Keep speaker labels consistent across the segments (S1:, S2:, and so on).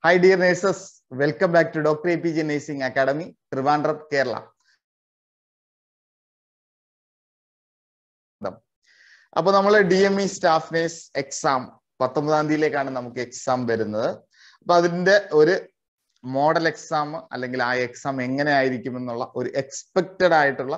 S1: Hi dear nurses, welcome back to Dr. APJ Nursing Academy, Trivandrum, Kerala. അപ്പോൾ നമ്മൾ DME staff nurse exam 19-ാം തീയതിയിലേക്കാണ് നമുക്ക് exam വരുന്നത്. അപ്പോൾ അതിന്റെ ഒരു മോഡൽ എക്സാം അല്ലെങ്കിൽ ആ എക്സാം എങ്ങനെ ആയിരിക്കും എന്നുള്ള ഒരു എക്സ്പെക്റ്റഡ് ആയിട്ടുള്ള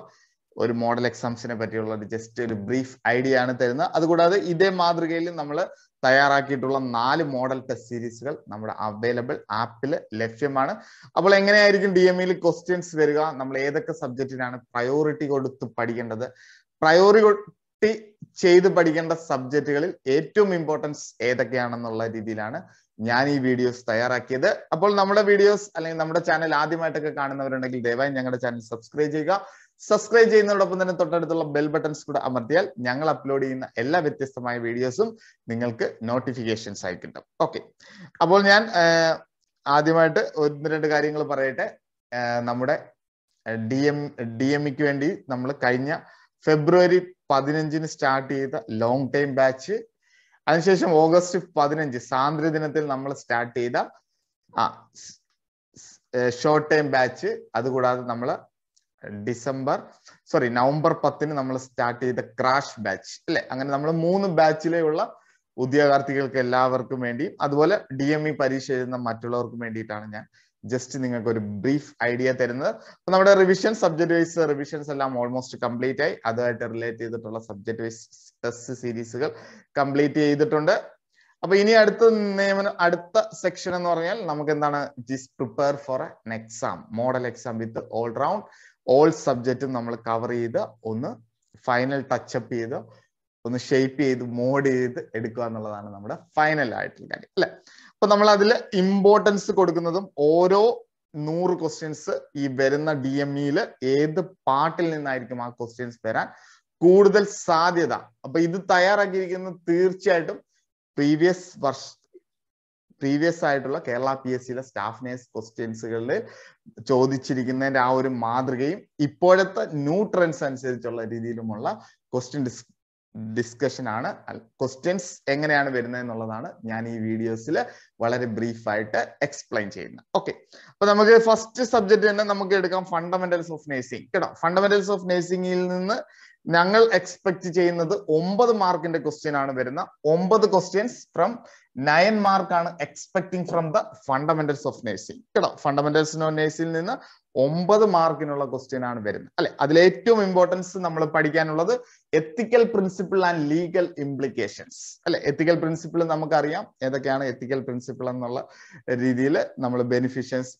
S1: ഒരു മോഡൽ എക്സാംസിനെ പറ്റിയുള്ള ജസ്റ്റ് ഒരു ബ്രീഫ് ഐഡിയ ആണ് തരുന്നത്. അതുകൂടാതെ ഇതേ മാതൃകയിൽ നമ്മൾ തയ്യാറാക്കിയിട്ടുള്ള 4 മോഡൽ ടെസ്റ്റ് സീരീസുകൾ നമ്മുടെ അവൈലബിൾ ആപ്പിൽ ലഭ്യമാണ്. അപ്പോൾ എങ്ങനെയായിരിക്കും DMEയിൽ ക്വസ്റ്റ്യൻസ് വരിക, നമ്മൾ ഏതൊക്കെ സബ്ജക്റ്റിനാണ് പ്രയോറിറ്റി കൊടുത്ത് പഠിക്കേണ്ടത്, പ്രയോറിറ്റി ചെയ്ത് പഠിക്കേണ്ട സബ്ജക്റ്റുകളിൽ ഏറ്റവും ഇമ്പോർട്ടൻസ് ഏതൊക്കെയാണെന്നുള്ള രീതിയിലാണ് ഞാൻ ഈ വീഡിയോസ് തയ്യാറാക്കിയത്. അപ്പോൾ നമ്മുടെ വീഡിയോസ് അല്ലെങ്കിൽ നമ്മുടെ ചാനൽ ആദ്യമായിട്ടൊക്കെ കാണുന്നവരുണ്ടെങ്കിൽ ദയവായി ഞങ്ങളുടെ ചാനൽ സബ്സ്ക്രൈബ് ചെയ്യുക. സബ്സ്ക്രൈബ് ചെയ്യുന്നതോടൊപ്പം തന്നെ തൊട്ടടുത്തുള്ള ബെൽ ബട്ടൺസ് കൂടെ അമർത്തിയാൽ ഞങ്ങൾ അപ്ലോഡ് ചെയ്യുന്ന എല്ലാ വ്യത്യസ്തമായ വീഡിയോസും നിങ്ങൾക്ക് നോട്ടിഫിക്കേഷൻസ് ആയി കിട്ടും. ഓക്കെ, അപ്പോൾ ഞാൻ ആദ്യമായിട്ട് 1-2 കാര്യങ്ങൾ പറയട്ടെ. നമ്മുടെ DMEക്ക് വേണ്ടി നമ്മൾ കഴിഞ്ഞ ഫെബ്രുവരി 15-ന് സ്റ്റാർട്ട് ചെയ്ത ലോങ് ടൈം ബാച്ച്, അതിനുശേഷം ഓഗസ്റ്റ് 15 സ്വാതന്ത്ര്യ ദിനത്തിൽ നമ്മൾ സ്റ്റാർട്ട് ചെയ്ത ഷോർട്ട് ടൈം ബാച്ച്, അതുകൂടാതെ നമ്മൾ നവംബർ 10-ന് നമ്മൾ സ്റ്റാർട്ട് ചെയ്ത ക്രാഷ് ബാച്ച് അല്ലെ. അങ്ങനെ നമ്മൾ 3 ബാച്ചിലുള്ള ഉദ്യോഗാർത്ഥികൾക്ക് എല്ലാവർക്കും വേണ്ടിയും അതുപോലെ DME പരീക്ഷ എഴുതുന്ന മറ്റുള്ളവർക്കും വേണ്ടിയിട്ടാണ് ഞാൻ ജസ്റ്റ് നിങ്ങൾക്ക് ഒരു ബ്രീഫ് ഐഡിയ തരുന്നത്. അപ്പൊ നമ്മുടെ റിവിഷൻ സബ്ജക്ട് വൈസ് റിവിഷൻസ് എല്ലാം ഓൾമോസ്റ്റ് കംപ്ലീറ്റ് ആയി. അതുമായിട്ട് റിലേറ്റ് ചെയ്തിട്ടുള്ള സബ്ജക്ട് വൈസ് ടെസ്റ്റ് സീരീസുകൾ കംപ്ലീറ്റ് ചെയ്തിട്ടുണ്ട്. അപ്പൊ ഇനി അടുത്ത സെക്ഷൻ എന്ന് പറഞ്ഞാൽ നമുക്ക് എന്താണ്, just prepare for an exam, model exam with all round all സബ്ജക്റ്റും നമ്മൾ കവർ ചെയ്ത് ഒന്ന് ഫൈനൽ ടച്ചപ്പ് ചെയ്ത് ഒന്ന് ഷേപ്പ് ചെയ്ത് മോഡ് ചെയ്ത് എടുക്കുക എന്നുള്ളതാണ് നമ്മുടെ ഫൈനൽ ആയിട്ടുള്ള കാര്യം അല്ലെ. അപ്പൊ നമ്മൾ അതിൽ ഇമ്പോർട്ടൻസ് കൊടുക്കുന്നതും ഓരോ 100 ക്വസ്റ്റ്യൻസ് ഈ വരുന്ന DMEയിൽ ഏത് പാർട്ടിൽ നിന്നായിരിക്കും ആ ക്വസ്റ്റ്യൻസ് വരാൻ കൂടുതൽ സാധ്യത. അപ്പൊ ഇത് തയ്യാറാക്കിയിരിക്കുന്നത് തീർച്ചയായിട്ടും പ്രീവിയസ് ആയിട്ടുള്ള കേരള PSCയിലെ സ്റ്റാഫ് നേഴ്സ് ക്വസ്റ്റ്യൻസുകളിൽ ചോദിച്ചിരിക്കുന്നതിന്റെ ആ ഒരു മാതൃകയും ഇപ്പോഴത്തെ ന്യൂ ട്രെൻഡ്സ് അനുസരിച്ചുള്ള രീതിയിലുമുള്ള ക്വസ്റ്റ്യൻ ഡിസ്കഷൻ ആണ്. ക്വസ്റ്റ്യൻസ് എങ്ങനെയാണ് വരുന്നത് എന്നുള്ളതാണ് ഞാൻ ഈ വീഡിയോസിൽ വളരെ ബ്രീഫായിട്ട് എക്സ്പ്ലെയിൻ ചെയ്യുന്നത്. ഓക്കെ, അപ്പൊ നമുക്ക് ഫസ്റ്റ് സബ്ജക്ട് തന്നെ നമുക്ക് എടുക്കാം, ഫണ്ടമെന്റൽസ് ഓഫ് നേഴ്സിംഗ് കേട്ടോ. ഫണ്ടമെന്റൽസ് ഓഫ് നേഴ്സിംഗിൽ നിന്ന് ഞങ്ങൾ എക്സ്പെക്ട് ചെയ്യുന്നത് 9 മാർക്കിന്റെ ക്വസ്റ്റ്യൻ ആണ് വരുന്ന. 9 ക്വസ്റ്റ്യൻസ് ഫ്രം 9 മാർക്കാണ് expecting from the fundamentals of nursing കേട്ടോ. ഫണ്ടമെന്റൽസ് ഓഫ് നേഴ്സിംഗിൽ നിന്ന് 9 മാർക്കിനുള്ള ക്വസ്റ്റ്യൻ ആണ് വരുന്നത് അല്ലെ. അതിൽ ഏറ്റവും ഇമ്പോർട്ടൻസ് നമ്മൾ പഠിക്കാനുള്ളത് എത്തിക്കൽ പ്രിൻസിപ്പിൾ ആൻഡ് ലീഗൽ ഇംപ്ലിക്കേഷൻസ് അല്ലെ. എത്തിക്കൽ പ്രിൻസിപ്പിൾ നമുക്കറിയാം ഏതൊക്കെയാണ് എത്തിക്കൽ പ്രിൻസിപ്പിൾ എന്നുള്ള രീതിയിൽ നമ്മൾ ബെനിഫിഷ്യൻസ്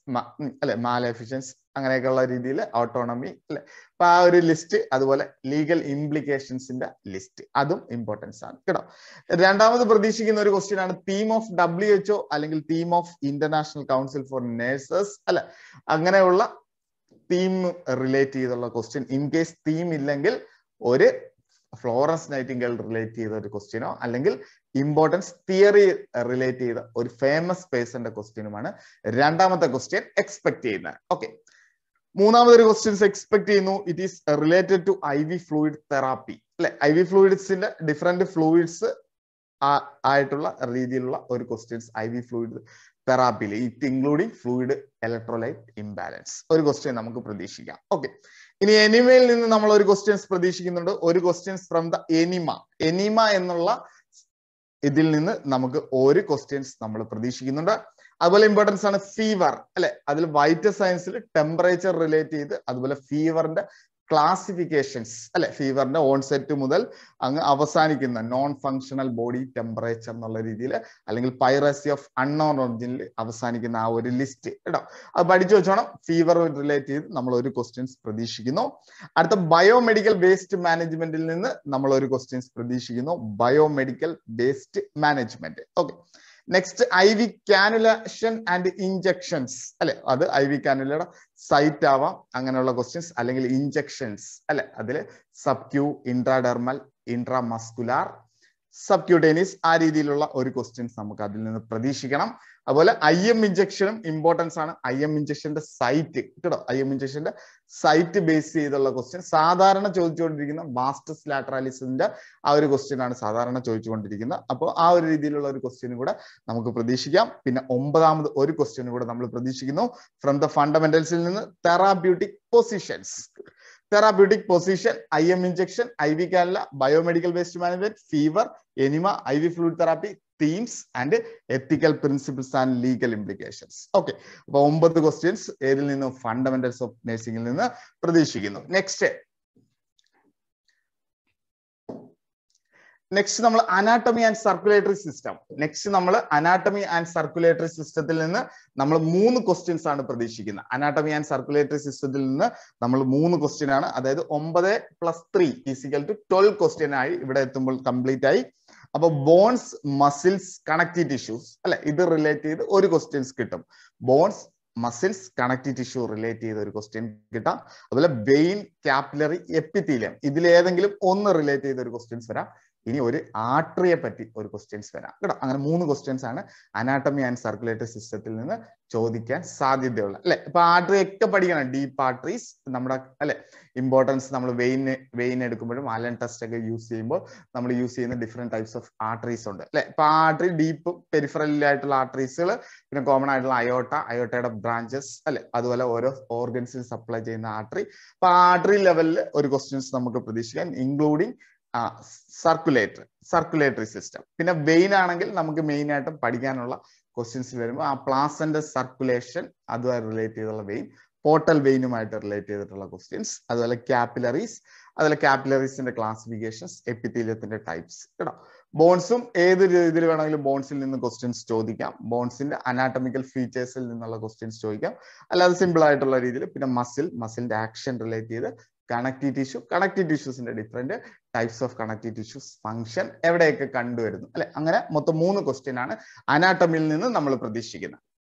S1: അല്ലെ, മാലെഫിഷ്യൻസ് അങ്ങനെയൊക്കെയുള്ള രീതിയിൽ ഓട്ടോണമി അല്ലെ. അപ്പൊ ആ ഒരു ലിസ്റ്റ്, അതുപോലെ ലീഗൽ ഇംപ്ലിക്കേഷൻസിന്റെ ലിസ്റ്റ്, അതും ഇമ്പോർട്ടൻസ് ആണ് കേട്ടോ. രണ്ടാമത് പ്രതീക്ഷിക്കുന്ന ഒരു ക്വസ്റ്റ്യൻ ആണ് തീം ഓഫ് WHO അല്ലെങ്കിൽ theme of international council for nurses അല്ലെ. അങ്ങനെയുള്ള തീം റിലേറ്റ് ചെയ്തുള്ള ക്വസ്റ്റ്യൻ. ഇൻ കേസ് തീം ഇല്ലെങ്കിൽ ഒരു ഫ്ലോറൻസ് നൈറ്റിംഗേൽ റിലേറ്റ് ചെയ്ത ഒരു ക്വസ്റ്റ്യനോ അല്ലെങ്കിൽ ഇമ്പോർട്ടൻസ് തിയറി റിലേറ്റ് ചെയ്ത ഒരു ഫേമസ് പേഴ്സന്റെ ക്വസ്റ്റ്യനുമാണ് രണ്ടാമത്തെ ക്വസ്റ്റ്യൻ എക്സ്പെക്ട് ചെയ്യുന്നത്. ഓക്കെ, മൂന്നാമതൊരു ക്വസ്റ്റ്യൻസ് എക്സ്പെക്ട് ചെയ്യുന്നു. It is related to IV fluid therapy അല്ലെ. IV ഫ്ലൂയിഡ്സിന്റെ ഡിഫറെന്റ് ഫ്ലൂയിഡ്സ് ആയിട്ടുള്ള രീതിയിലുള്ള ഒരു ക്വസ്റ്റ്യൻസ് IV ഫ്ലൂയിഡ് തെറാപ്പിയിൽ, it including fluid electrolyte imbalance ഒരു ക്വസ്റ്റ്യൻ നമുക്ക് പ്രതീക്ഷിക്കാം. ഓക്കെ, ഇനി എനിമയിൽ നിന്ന് നമ്മൾ ഒരു ക്വസ്റ്റ്യൻസ് പ്രതീക്ഷിക്കുന്നുണ്ട്. ഒരു ക്വസ്റ്റ്യൻസ് ഫ്രം ദ എനിമ എന്നുള്ള ഇതിൽ നിന്ന് നമുക്ക് ഒരു ക്വസ്റ്റ്യൻസ് നമ്മൾ പ്രതീക്ഷിക്കുന്നുണ്ട്. അതുപോലെ ഇമ്പോർട്ടൻസ് ആണ് ഫീവർ അല്ലെ. അതിൽ വൈറ്റൽ സയൻസിൽ ടെമ്പറേച്ചർ റിലേറ്റ് ചെയ്ത് അതുപോലെ ഫീവറിന്റെ ക്ലാസിഫിക്കേഷൻസ് അല്ലെ, ഫീവറിന്റെ ഓൺസെറ്റ് മുതൽ അങ്ങ് അവസാനിക്കുന്ന നോൺ ഫങ്ഷണൽ ബോഡി ടെമ്പറേച്ചർ എന്നുള്ള രീതിയിൽ അല്ലെങ്കിൽ പൈറസി ഓഫ് അൺനോൺ ഒറിജിനിൽ അവസാനിക്കുന്ന ആ ഒരു ലിസ്റ്റ് കേട്ടോ. അത് പഠിച്ചു വെച്ചോണം. ഫീവർ റിലേറ്റ് ചെയ്ത് നമ്മൾ ഒരു ക്വസ്റ്റ്യൻസ് പ്രതീക്ഷിക്കുന്നു. അടുത്ത ബയോമെഡിക്കൽ വേസ്റ്റ് മാനേജ്മെന്റിൽ നിന്ന് നമ്മൾ ഒരു ക്വസ്റ്റ്യൻസ് പ്രതീക്ഷിക്കുന്നു. Biomedical waste management. Okay, next IV cannulation and injections അല്ലെ. അത് IV കാനുലയുടെ സൈറ്റ് ആവാം, അങ്ങനെയുള്ള ക്വസ്റ്റ്യൻസ്, അല്ലെങ്കിൽ ഇഞ്ചക്ഷൻസ് അല്ലെ. അതിൽ സബ്ക്യൂ, ഇൻട്രാഡെർമൽ, ഇൻട്രാമസ്കുലാർ, സബ്ക്യൂട്ടേനിയസ് ആ രീതിയിലുള്ള ഒരു ക്വസ്റ്റ്യൻസ് നമുക്ക് അതിൽ നിന്ന് പ്രതീക്ഷിക്കണം. അതുപോലെ IM ഇഞ്ചക്ഷനും ഇമ്പോർട്ടൻസ് ആണ്. IM ഇഞ്ചക്ഷന്റെ സൈറ്റ് കേട്ടോ, IM ഇഞ്ചക്ഷന്റെ സൈറ്റ് ബേസ് ചെയ്തുള്ള ക്വസ്റ്റ്യൻ സാധാരണ ചോദിച്ചുകൊണ്ടിരിക്കുന്ന വാസ്റ്റസ് ലാറ്ററാലിസിന്റെ ആ ഒരു ക്വസ്റ്റ്യൻ ആണ് സാധാരണ ചോദിച്ചുകൊണ്ടിരിക്കുന്നത്. അപ്പോൾ ആ ഒരു രീതിയിലുള്ള ഒരു ക്വസ്റ്റ്യനും കൂടെ നമുക്ക് പ്രതീക്ഷിക്കാം. പിന്നെ 9ാമത് ഒരു ക്വസ്റ്റ്യനും കൂടെ നമ്മൾ പ്രതീക്ഷിക്കുന്നു ഫ്രം ദ ഫണ്ടമെന്റൽസിൽ നിന്ന് therapeutic positions. Therapeutic position, IM injection, IV cannula, biomedical waste management, fever, enema, IV fluid therapy, themes and ethical principles and legal implications. Okay, അപ്പൊ 9 ക്വസ്റ്റ്യൻസ് ഏതിൽ നിന്ന്? ഫണ്ടമെന്റൽസ് ഓഫ് നഴ്സിംഗിൽ നിന്ന് പ്രതീക്ഷിക്കുന്നു. നെക്സ്റ്റ് നമ്മൾ anatomy and circulatory system. Anatomy and circulatory സിസ്റ്റത്തിൽ നിന്ന് നമ്മൾ 3 questions ആണ് പ്രതീക്ഷിക്കുന്നത്. അനാട്ടമി ആൻഡ് സർക്കുലേറ്ററി സിസ്റ്റത്തിൽ നിന്ന് നമ്മൾ 3 ക്വസ്റ്റ്യൻ ആണ്, അതായത് 9 + 3 = 12 ക്വസ്റ്റ്യൻ ആയി ഇവിടെ എത്തുമ്പോൾ കംപ്ലീറ്റ് ആയി. അപ്പൊ ബോൺസ്, മസിൽസ്, കണക്റ്റീവ് ടിഷ്യൂസ് അല്ലെ, ഇത് റിലേറ്റ് ചെയ്ത് ഒരു ക്വസ്റ്റ്യൻസ് കിട്ടും. Bones, muscles, connective tissue relate ചെയ്ത ഒരു ക്വസ്റ്റ്യൻ കിട്ടാം. അതുപോലെ വെയിൻ, കാപ്പിലറി, എപ്പിത്തീലിയം, ഇതിലേതെങ്കിലും ഒന്ന് റിലേറ്റ് ചെയ്ത ഒരു ക്വസ്റ്റ്യൻസ് വരാം. ഇനി ഒരു ആർട്ടറിയെ പറ്റി ഒരു ക്വസ്റ്റ്യൻസ് വരാം കേട്ടോ. അങ്ങനെ 3 ക്വസ്റ്റ്യൻസ് ആണ് അനാട്ടമി ആൻഡ് സർക്കുലേറ്ററി സിസ്റ്റത്തിൽ നിന്ന് ചോദിക്കാൻ സാധ്യതയുള്ള അല്ലെ. ഇപ്പൊ ആർട്ടറി ഒക്കെ പഠിക്കണം, ഡീപ്പ് ആർട്ടറീസ് നമ്മുടെ അല്ലെ ഇമ്പോർട്ടൻസ്. നമ്മൾ വെയിൻ എടുക്കുമ്പോഴും അലൻ ടെസ്റ്റ് ഒക്കെ യൂസ് ചെയ്യുമ്പോൾ നമ്മൾ യൂസ് ചെയ്യുന്ന ഡിഫറെന്റ് ടൈപ്സ് ഓഫ് ആർട്ടറീസ് ഉണ്ട് അല്ലെ. ഇപ്പൊ ആർട്ടറി ഡീപ്പ് പെരിഫറലായിട്ടുള്ള ആർട്ടറീസുകൾ, പിന്നെ കോമൺ ആയിട്ടുള്ള അയോട്ടയുടെ ബ്രാഞ്ചസ് അല്ലെ, അതുപോലെ ഓരോ ഓർഗൻസിൽ സപ്ലൈ ചെയ്യുന്ന ആർട്ടറി. അപ്പൊ ആർട്ടറി ലെവലിൽ ഒരു ക്വസ്റ്റ്യൻസ് നമുക്ക് പ്രതീക്ഷിക്കാം, ഇൻക്ലൂഡിങ് സർക്കുലേറ്ററി സിസ്റ്റം. പിന്നെ വെയിൻ ആണെങ്കിൽ നമുക്ക് മെയിൻ ആയിട്ടും പഠിക്കാനുള്ള ക്വസ്റ്റ്യൻസ് വരുമ്പോൾ ആ പ്ലാസന്റെ സർക്കുലേഷൻ അതുമായി റിലേറ്റ് ചെയ്തുള്ള വെയിൻ, പോർട്ടൽ വെയിനുമായിട്ട് റിലേറ്റ് ചെയ്തിട്ടുള്ള ക്വസ്റ്റ്യൻസ്, അതുപോലെ കാപ്പിലറീസിന്റെ ക്ലാസിഫിക്കേഷൻസ്, എപ്പിത്തീലിയത്തിന്റെ ടൈപ്സ് കേട്ടോ. ബോൺസും ഏത് രീതിയിൽ വേണമെങ്കിലും ബോൺസിൽ നിന്ന് ക്വസ്റ്റ്യൻസ് ചോദിക്കാം. ബോൺസിന്റെ അനാട്ടമിക്കൽ ഫീച്ചേഴ്സിൽ നിന്നുള്ള ക്വസ്റ്റ്യൻസ് ചോദിക്കാം, അല്ലാതെ സിമ്പിൾ ആയിട്ടുള്ള രീതിയിൽ. പിന്നെ മസിലിന്റെ ആക്ഷൻ റിലേറ്റ് ചെയ്ത് കണക്റ്റീവ് ടിഷ്യൂസിന്റെ different types of connective tissues, function എവിടെയൊക്കെ കണ്ടുവരുന്നു അല്ലെ. അങ്ങനെ മൊത്തം 3 ക്വസ്റ്റ്യൻ ആണ് അനാട്ടമിയിൽ നിന്ന് നമ്മൾ പ്രതീക്ഷിക്കുന്നത്.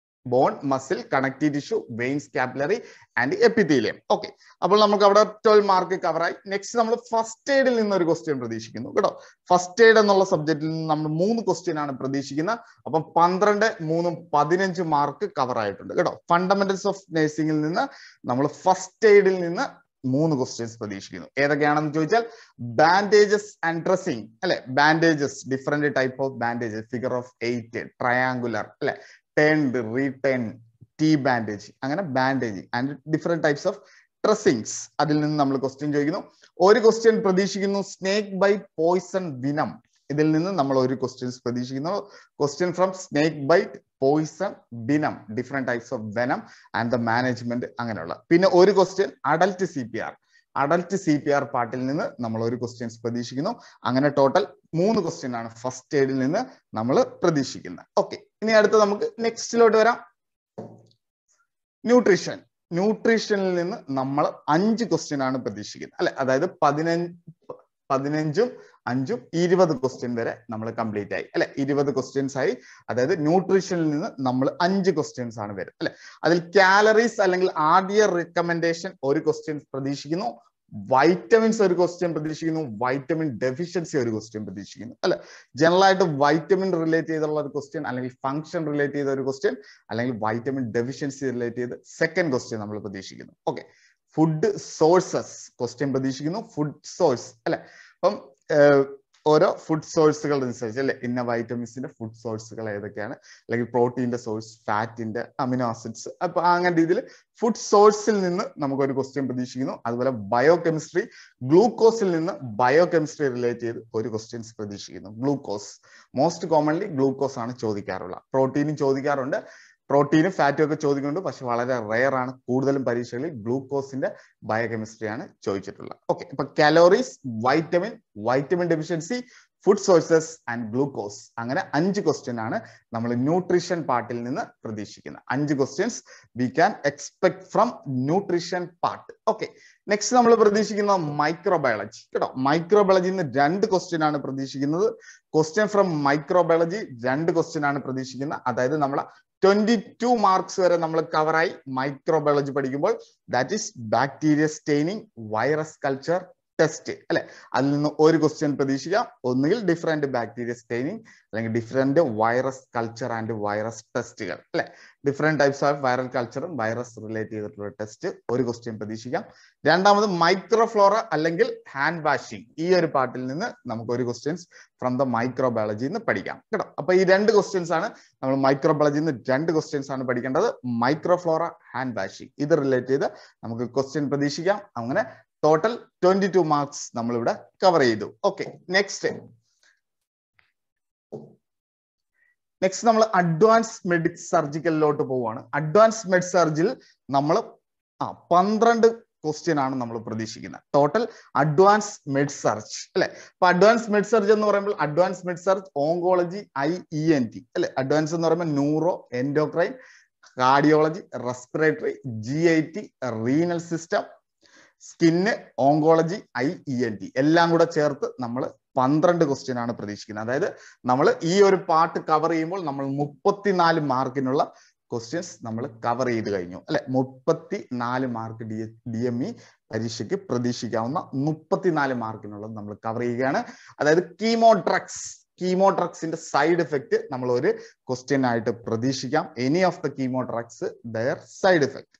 S1: Bone, muscle, connective tissue, veins, capillary and epithelium. Okay, അപ്പോൾ നമുക്ക് അവിടെ 12 മാർക്ക് കവറായി. നെക്സ്റ്റ് നമ്മൾ ഫസ്റ്റ് എയ്ഡിൽ നിന്ന് ഒരു ക്വസ്റ്റ്യൻ പ്രതീക്ഷിക്കുന്നു കേട്ടോ. ഫസ്റ്റ് എയ്ഡ് എന്നുള്ള സബ്ജക്റ്റിൽ നിന്ന് നമ്മൾ 3 ക്വസ്റ്റ്യൻ ആണ് പ്രതീക്ഷിക്കുന്നത്. അപ്പം 12, 3, 15 മാർക്ക് കവർ ആയിട്ടുണ്ട് കേട്ടോ. ഫണ്ടമെന്റൽസ് ഓഫ് നഴ്സിംഗിൽ നിന്ന് നമ്മൾ ഫസ്റ്റ് എയ്ഡിൽ നിന്ന് 3 ക്വസ്റ്റ്യൻസ് പ്രതീക്ഷിക്കുന്നു. ഏതൊക്കെയാണെന്ന് ചോദിച്ചാൽ ബാൻഡേജസ് ആൻഡ് ഡ്രസ്സിംഗ് അല്ലെ. Bandages, different type of bandages, figure of 8, triangular അല്ലെ, ടേൺഡ്, റീടേൺ, ടീ ബാൻഡേജ്, അങ്ങനെ bandaging and different types of dressings. അതിൽ നിന്ന് നമ്മൾ ക്വസ്റ്റ്യൻ ചോദിക്കുന്നു. ഒരു ക്വസ്റ്റ്യൻ പ്രതീക്ഷിക്കുന്നു സ്നേക്ക് ബൈറ്റ്, പോയിസൺ, വിനം. ഇതിൽ നിന്ന് നമ്മൾ ഒരു ക്വസ്റ്റ്യൻസ് പ്രതീക്ഷിക്കുന്നു. Question from snake bite, poison, venom, different types of venom and the management, അങ്ങനെയുള്ള. പിന്നെ ഒരു ക്വസ്റ്റ്യൻ അഡൽട്ട് CPR പാർട്ടിൽ നിന്ന് നമ്മൾ ഒരു ക്വസ്റ്റ്യൻസ് പ്രതീക്ഷിക്കുന്നു. അങ്ങനെ ടോട്ടൽ 3 ക്വസ്റ്റ്യൻ ആണ് ഫസ്റ്റ് എയ്ഡിൽ നിന്ന് നമ്മൾ പ്രതീക്ഷിക്കുന്നത്. ഓക്കെ, ഇനി അടുത്ത് നമുക്ക് നെക്സ്റ്റിലോട്ട് വരാം. ന്യൂട്രീഷനിൽ നിന്ന് നമ്മൾ 5 ക്വസ്റ്റ്യൻ ആണ് പ്രതീക്ഷിക്കുന്നത് അല്ലെ. അതായത് 15, 5, 20 ക്വസ്റ്റ്യൻ വരെ നമ്മൾ കംപ്ലീറ്റ് ആയി അല്ലെ. 20 ക്വസ്റ്റ്യൻസ് ആയി. അതായത് ന്യൂട്രീഷനിൽ നിന്ന് നമ്മൾ 5 ക്വസ്റ്റ്യൻസ് ആണ് വരും അല്ലെ. അതിൽ കാലറീസ് അല്ലെങ്കിൽ RDA റെക്കമെൻഡേഷൻ ഒരു ക്വസ്റ്റ്യൻ പ്രതീക്ഷിക്കുന്നു. വൈറ്റമിൻസ് ഒരു ക്വസ്റ്റ്യൻ പ്രതീക്ഷിക്കുന്നു. വൈറ്റമിൻ ഡെഫിഷ്യൻസി ഒരു ക്വസ്റ്റ്യൻ പ്രതീക്ഷിക്കുന്നു അല്ലെ. ജനറൽ ആയിട്ട് വൈറ്റമിൻ റിലേറ്റ് ചെയ്തുള്ള ഒരു ക്വസ്റ്റ്യൻ, അല്ലെങ്കിൽ ഫംഗ്ഷൻ റിലേറ്റ് ചെയ്ത ഒരു ക്വസ്റ്റ്യൻ, അല്ലെങ്കിൽ വൈറ്റമിൻ ഡെഫിഷ്യൻസി റിലേറ്റ് ചെയ്ത് സെക്കൻഡ് ക്വസ്റ്റ്യൻ നമ്മൾ പ്രതീക്ഷിക്കുന്നു. ഓക്കെ, ഫുഡ് സോഴ്സസ് ക്വസ്റ്റ്യൻ പ്രതീക്ഷിക്കുന്നു. ഫുഡ് സോഴ്സ് അല്ലെ. അപ്പം ഓരോ ഫുഡ് സോഴ്സുകൾ അനുസരിച്ച് അല്ലെ, ഇന്ന വൈറ്റമിൻസിന്റെ ഫുഡ് സോഴ്സുകൾ ഏതൊക്കെയാണ്, അല്ലെങ്കിൽ പ്രോട്ടീന്റെ സോഴ്സ്, ഫാറ്റിന്റെ, അമിനോ ആസിഡ്സ്. അപ്പൊ അങ്ങനെ രീതിയിൽ ഫുഡ് സോഴ്സിൽ നിന്ന് നമുക്കൊരു ക്വസ്റ്റ്യൻ പ്രതീക്ഷിക്കുന്നു. അതുപോലെ ബയോകെമിസ്ട്രി, ഗ്ലൂക്കോസിൽ നിന്ന് ബയോകെമിസ്ട്രി റിലേറ്റ് ചെയ്ത് ഒരു ക്വസ്റ്റ്യൻസ് പ്രതീക്ഷിക്കുന്നു. ഗ്ലൂക്കോസ് മോസ്റ്റ് കോമൺലി ഗ്ലൂക്കോസ് ആണ് ചോദിക്കാറുള്ളത്. പ്രോട്ടീനും ചോദിക്കാറുണ്ട്, പ്രോട്ടീനും ഫാറ്റും ഒക്കെ ചോദിക്കുന്നുണ്ട്, പക്ഷെ വളരെ റെയർ ആണ്. കൂടുതലും പരീക്ഷകളിൽ ഗ്ലൂക്കോസിന്റെ ബയോകെമിസ്ട്രി ആണ് ചോദിച്ചിട്ടുള്ളത്. ഓക്കെ, ഇപ്പൊ calories, vitamin deficiency, food sources and glucose, അങ്ങനെ 5 ക്വസ്റ്റ്യൻ ആണ് നമ്മൾ ന്യൂട്രീഷൻ പാർട്ടിൽ നിന്ന് പ്രതീക്ഷിക്കുന്നത്. 5 questions we can expect from nutrition part. Okay, next നമ്മൾ പ്രതീക്ഷിക്കുന്ന മൈക്രോബയോളജി കേട്ടോ. മൈക്രോബയോളജിയിൽ നിന്ന് 2 ക്വസ്റ്റ്യൻ ആണ് പ്രതീക്ഷിക്കുന്നത്. ക്വസ്റ്റ്യൻ ഫ്രം മൈക്രോബയോളജി 2 ക്വസ്റ്റ്യൻ ആണ് പ്രതീക്ഷിക്കുന്നത്. അതായത് നമ്മളെ 22 മാർക്സ് വരെ നമ്മൾ കവറായി മൈക്രോബയോളജി പഠിക്കുമ്പോൾ. That is bacteria staining, virus culture, test അല്ലെ, അതിൽ നിന്ന് ഒരു ക്വസ്റ്റ്യൻ പ്രതീക്ഷിക്കാം. ഒന്നുകിൽ ഡിഫറെന്റ് ബാക്ടീരിയ സ്റ്റെയിനിങ് അല്ലെങ്കിൽ different virus culture and virus ടെസ്റ്റുകൾ അല്ലെ, ഡിഫറെന്റ് ടൈപ്സ് ഓഫ് വൈറൽ കൾച്ചറും വൈറസ് റിലേറ്റ് ചെയ്തിട്ടുള്ള ടെസ്റ്റ് ഒരു ക്വസ്റ്റ്യൻ പ്രതീക്ഷിക്കാം. രണ്ടാമത് മൈക്രോഫ്ലോറ അല്ലെങ്കിൽ ഹാൻഡ് വാഷിംഗ്, ഈ ഒരു പാർട്ടിൽ നിന്ന് നമുക്ക് ഒരു ക്വസ്റ്റ്യൻസ് ഫ്രം ദ മൈക്രോബയോളജി എന്ന് പഠിക്കാം കേട്ടോ. അപ്പൊ ഈ രണ്ട് ക്വസ്റ്റ്യൻസ് ആണ് നമ്മൾ മൈക്രോബയോളജിയിൽ നിന്ന് രണ്ട് ക്വസ്റ്റ്യൻസ് ആണ് പഠിക്കേണ്ടത്. മൈക്രോഫ്ലോറ, ഹാൻഡ് വാഷിംഗ്, ഇത് റിലേറ്റ് ചെയ്ത് നമുക്ക് ക്വസ്റ്റ്യൻ പ്രതീക്ഷിക്കാം. അങ്ങനെ ടോട്ടൽ 22 മാർക്സ് നമ്മൾ ഇവിടെ കവർ ചെയ്തു. ഓക്കെ, നെക്സ്റ്റ് നമ്മൾ അഡ്വാൻസ് മെഡിക് സർജിക്കലിലോട്ട് പോവുകയാണ്. അഡ്വാൻസ് മെഡ് സർജിൽ നമ്മൾ 12 ക്വസ്റ്റ്യൻ ആണ് നമ്മൾ പ്രതീക്ഷിക്കുന്നത്. ടോട്ടൽ അഡ്വാൻസ് മെഡ് സർജ് അല്ലെ. അപ്പൊ അഡ്വാൻസ് മെഡ് സർജ് എന്ന് പറയുമ്പോൾ advance med surge oncology, IENT അല്ലെ. അഡ്വാൻസ് എന്ന് പറയുമ്പോൾ neuro, endocrine, cardiology, respiratory, GIT, renal system, skin, oncology, IENT എല്ലാം കൂടെ ചേർത്ത് നമ്മൾ 12 ക്വസ്റ്റ്യൻ ആണ് പ്രതീക്ഷിക്കുന്നത്. അതായത് നമ്മൾ ഈ ഒരു പാർട്ട് കവർ ചെയ്യുമ്പോൾ നമ്മൾ 34 മാർക്കിനുള്ള ക്വസ്റ്റ്യൻസ് നമ്മൾ കവർ ചെയ്ത് കഴിഞ്ഞു അല്ലെ. 34 മാർക്ക് DME പരീക്ഷയ്ക്ക് പ്രതീക്ഷിക്കാവുന്ന 34 മാർക്കിനുള്ളത് നമ്മൾ കവർ ചെയ്യുകയാണ്. അതായത് കീമോ ഡ്രഗ്സിന്റെ സൈഡ് എഫക്ട് നമ്മൾ ഒരു ക്വസ്റ്റ്യൻ ആയിട്ട് പ്രതീക്ഷിക്കാം. Any of the chemo drugs their side effect.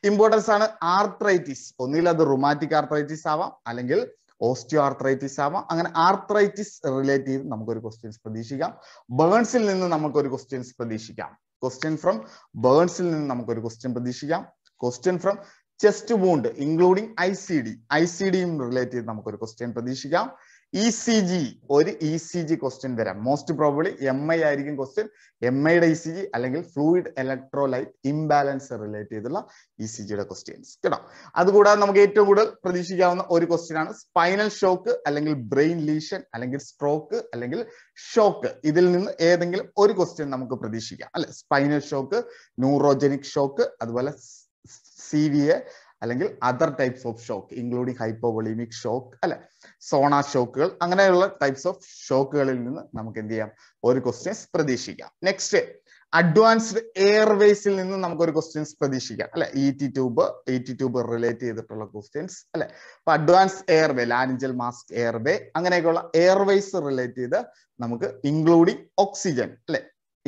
S1: Importance ആണ് ആർത്രൈറ്റിസ്, ഒന്നുകിൽ അത് റുമാറ്റിക് ആർത്രൈറ്റിസ് ആവാം അല്ലെങ്കിൽ ഓസ്റ്റിയോ ആർത്രൈറ്റിസ് ആവാം. അങ്ങനെ ആർത്രൈറ്റിസ് റിലേറ്റ് ചെയ്ത് നമുക്കൊരു ക്വസ്റ്റ്യൻസ് പ്രതീക്ഷിക്കാം. ബേൺസിൽ നിന്ന് നമുക്കൊരു ക്വസ്റ്റ്യൻസ് പ്രതീക്ഷിക്കാം. ക്വസ്റ്റ്യൻ ഫ്രം ബേൺസിൽ നിന്ന് നമുക്കൊരു ക്വസ്റ്റ്യൻ പ്രതീക്ഷിക്കാം. Question from chest wound including ICDയും റിലേറ്റ് ചെയ്ത് നമുക്കൊരു ക്വസ്റ്റ്യൻ പ്രതീക്ഷിക്കാം. ECG, ഒരു ECG ക്വസ്റ്റ്യൻ വരാം. മോസ്റ്റ് പ്രോബബ്ലി MI ആയിരിക്കും ക്വസ്റ്റ്യൻ. MIയുടെ ECG അല്ലെങ്കിൽ ഫ്ലൂയിഡ് ഇലക്ട്രോലൈറ്റ് ഇംബാലൻസ് റിലേറ്റ് ചെയ്തുള്ള ECGയുടെ ക്വസ്റ്റ്യൻസ് കേട്ടോ. അതുകൂടാതെ നമുക്ക് ഏറ്റവും കൂടുതൽ പ്രതീക്ഷിക്കാവുന്ന ഒരു ക്വസ്റ്റ്യൻ ആണ് സ്പൈനൽ ഷോക്ക് അല്ലെങ്കിൽ ബ്രെയിൻ ലീഷൻ അല്ലെങ്കിൽ സ്ട്രോക്ക് അല്ലെങ്കിൽ ഷോക്ക്. ഇതിൽ നിന്ന് ഏതെങ്കിലും ഒരു ക്വസ്റ്റ്യൻ നമുക്ക് പ്രതീക്ഷിക്കാം അല്ലെ. സ്പൈനൽ ഷോക്ക്, ന്യൂറോജനിക് ഷോക്ക്, അതുപോലെ CVA അല്ലെങ്കിൽ other types of shock including hypovolemic shock അല്ലെ, സോണാ ഷോക്കുകൾ, അങ്ങനെയുള്ള ടൈപ്സ് ഓഫ് ഷോക്കുകളിൽ നിന്ന് നമുക്ക് എന്ത് ചെയ്യാം, ഒരു ക്വസ്റ്റ്യൻസ് പ്രതീക്ഷിക്കാം. നെക്സ്റ്റ് അഡ്വാൻസ്ഡ് എയർവേസിൽ നിന്ന് നമുക്കൊരു ക്വസ്റ്റ്യൻസ് പ്രതീക്ഷിക്കാം അല്ലെ. ET ട്യൂബ് റിലേറ്റ് ചെയ്തിട്ടുള്ള ക്വസ്റ്റ്യൻസ് അല്ലെ. അപ്പൊ advance airway, laryngeal mask airway, അങ്ങനെയൊക്കെയുള്ള എയർവേസ് റിലേറ്റ് ചെയ്ത് നമുക്ക് ഇൻക്ലൂഡിങ് ഓക്സിജൻ അല്ലെ,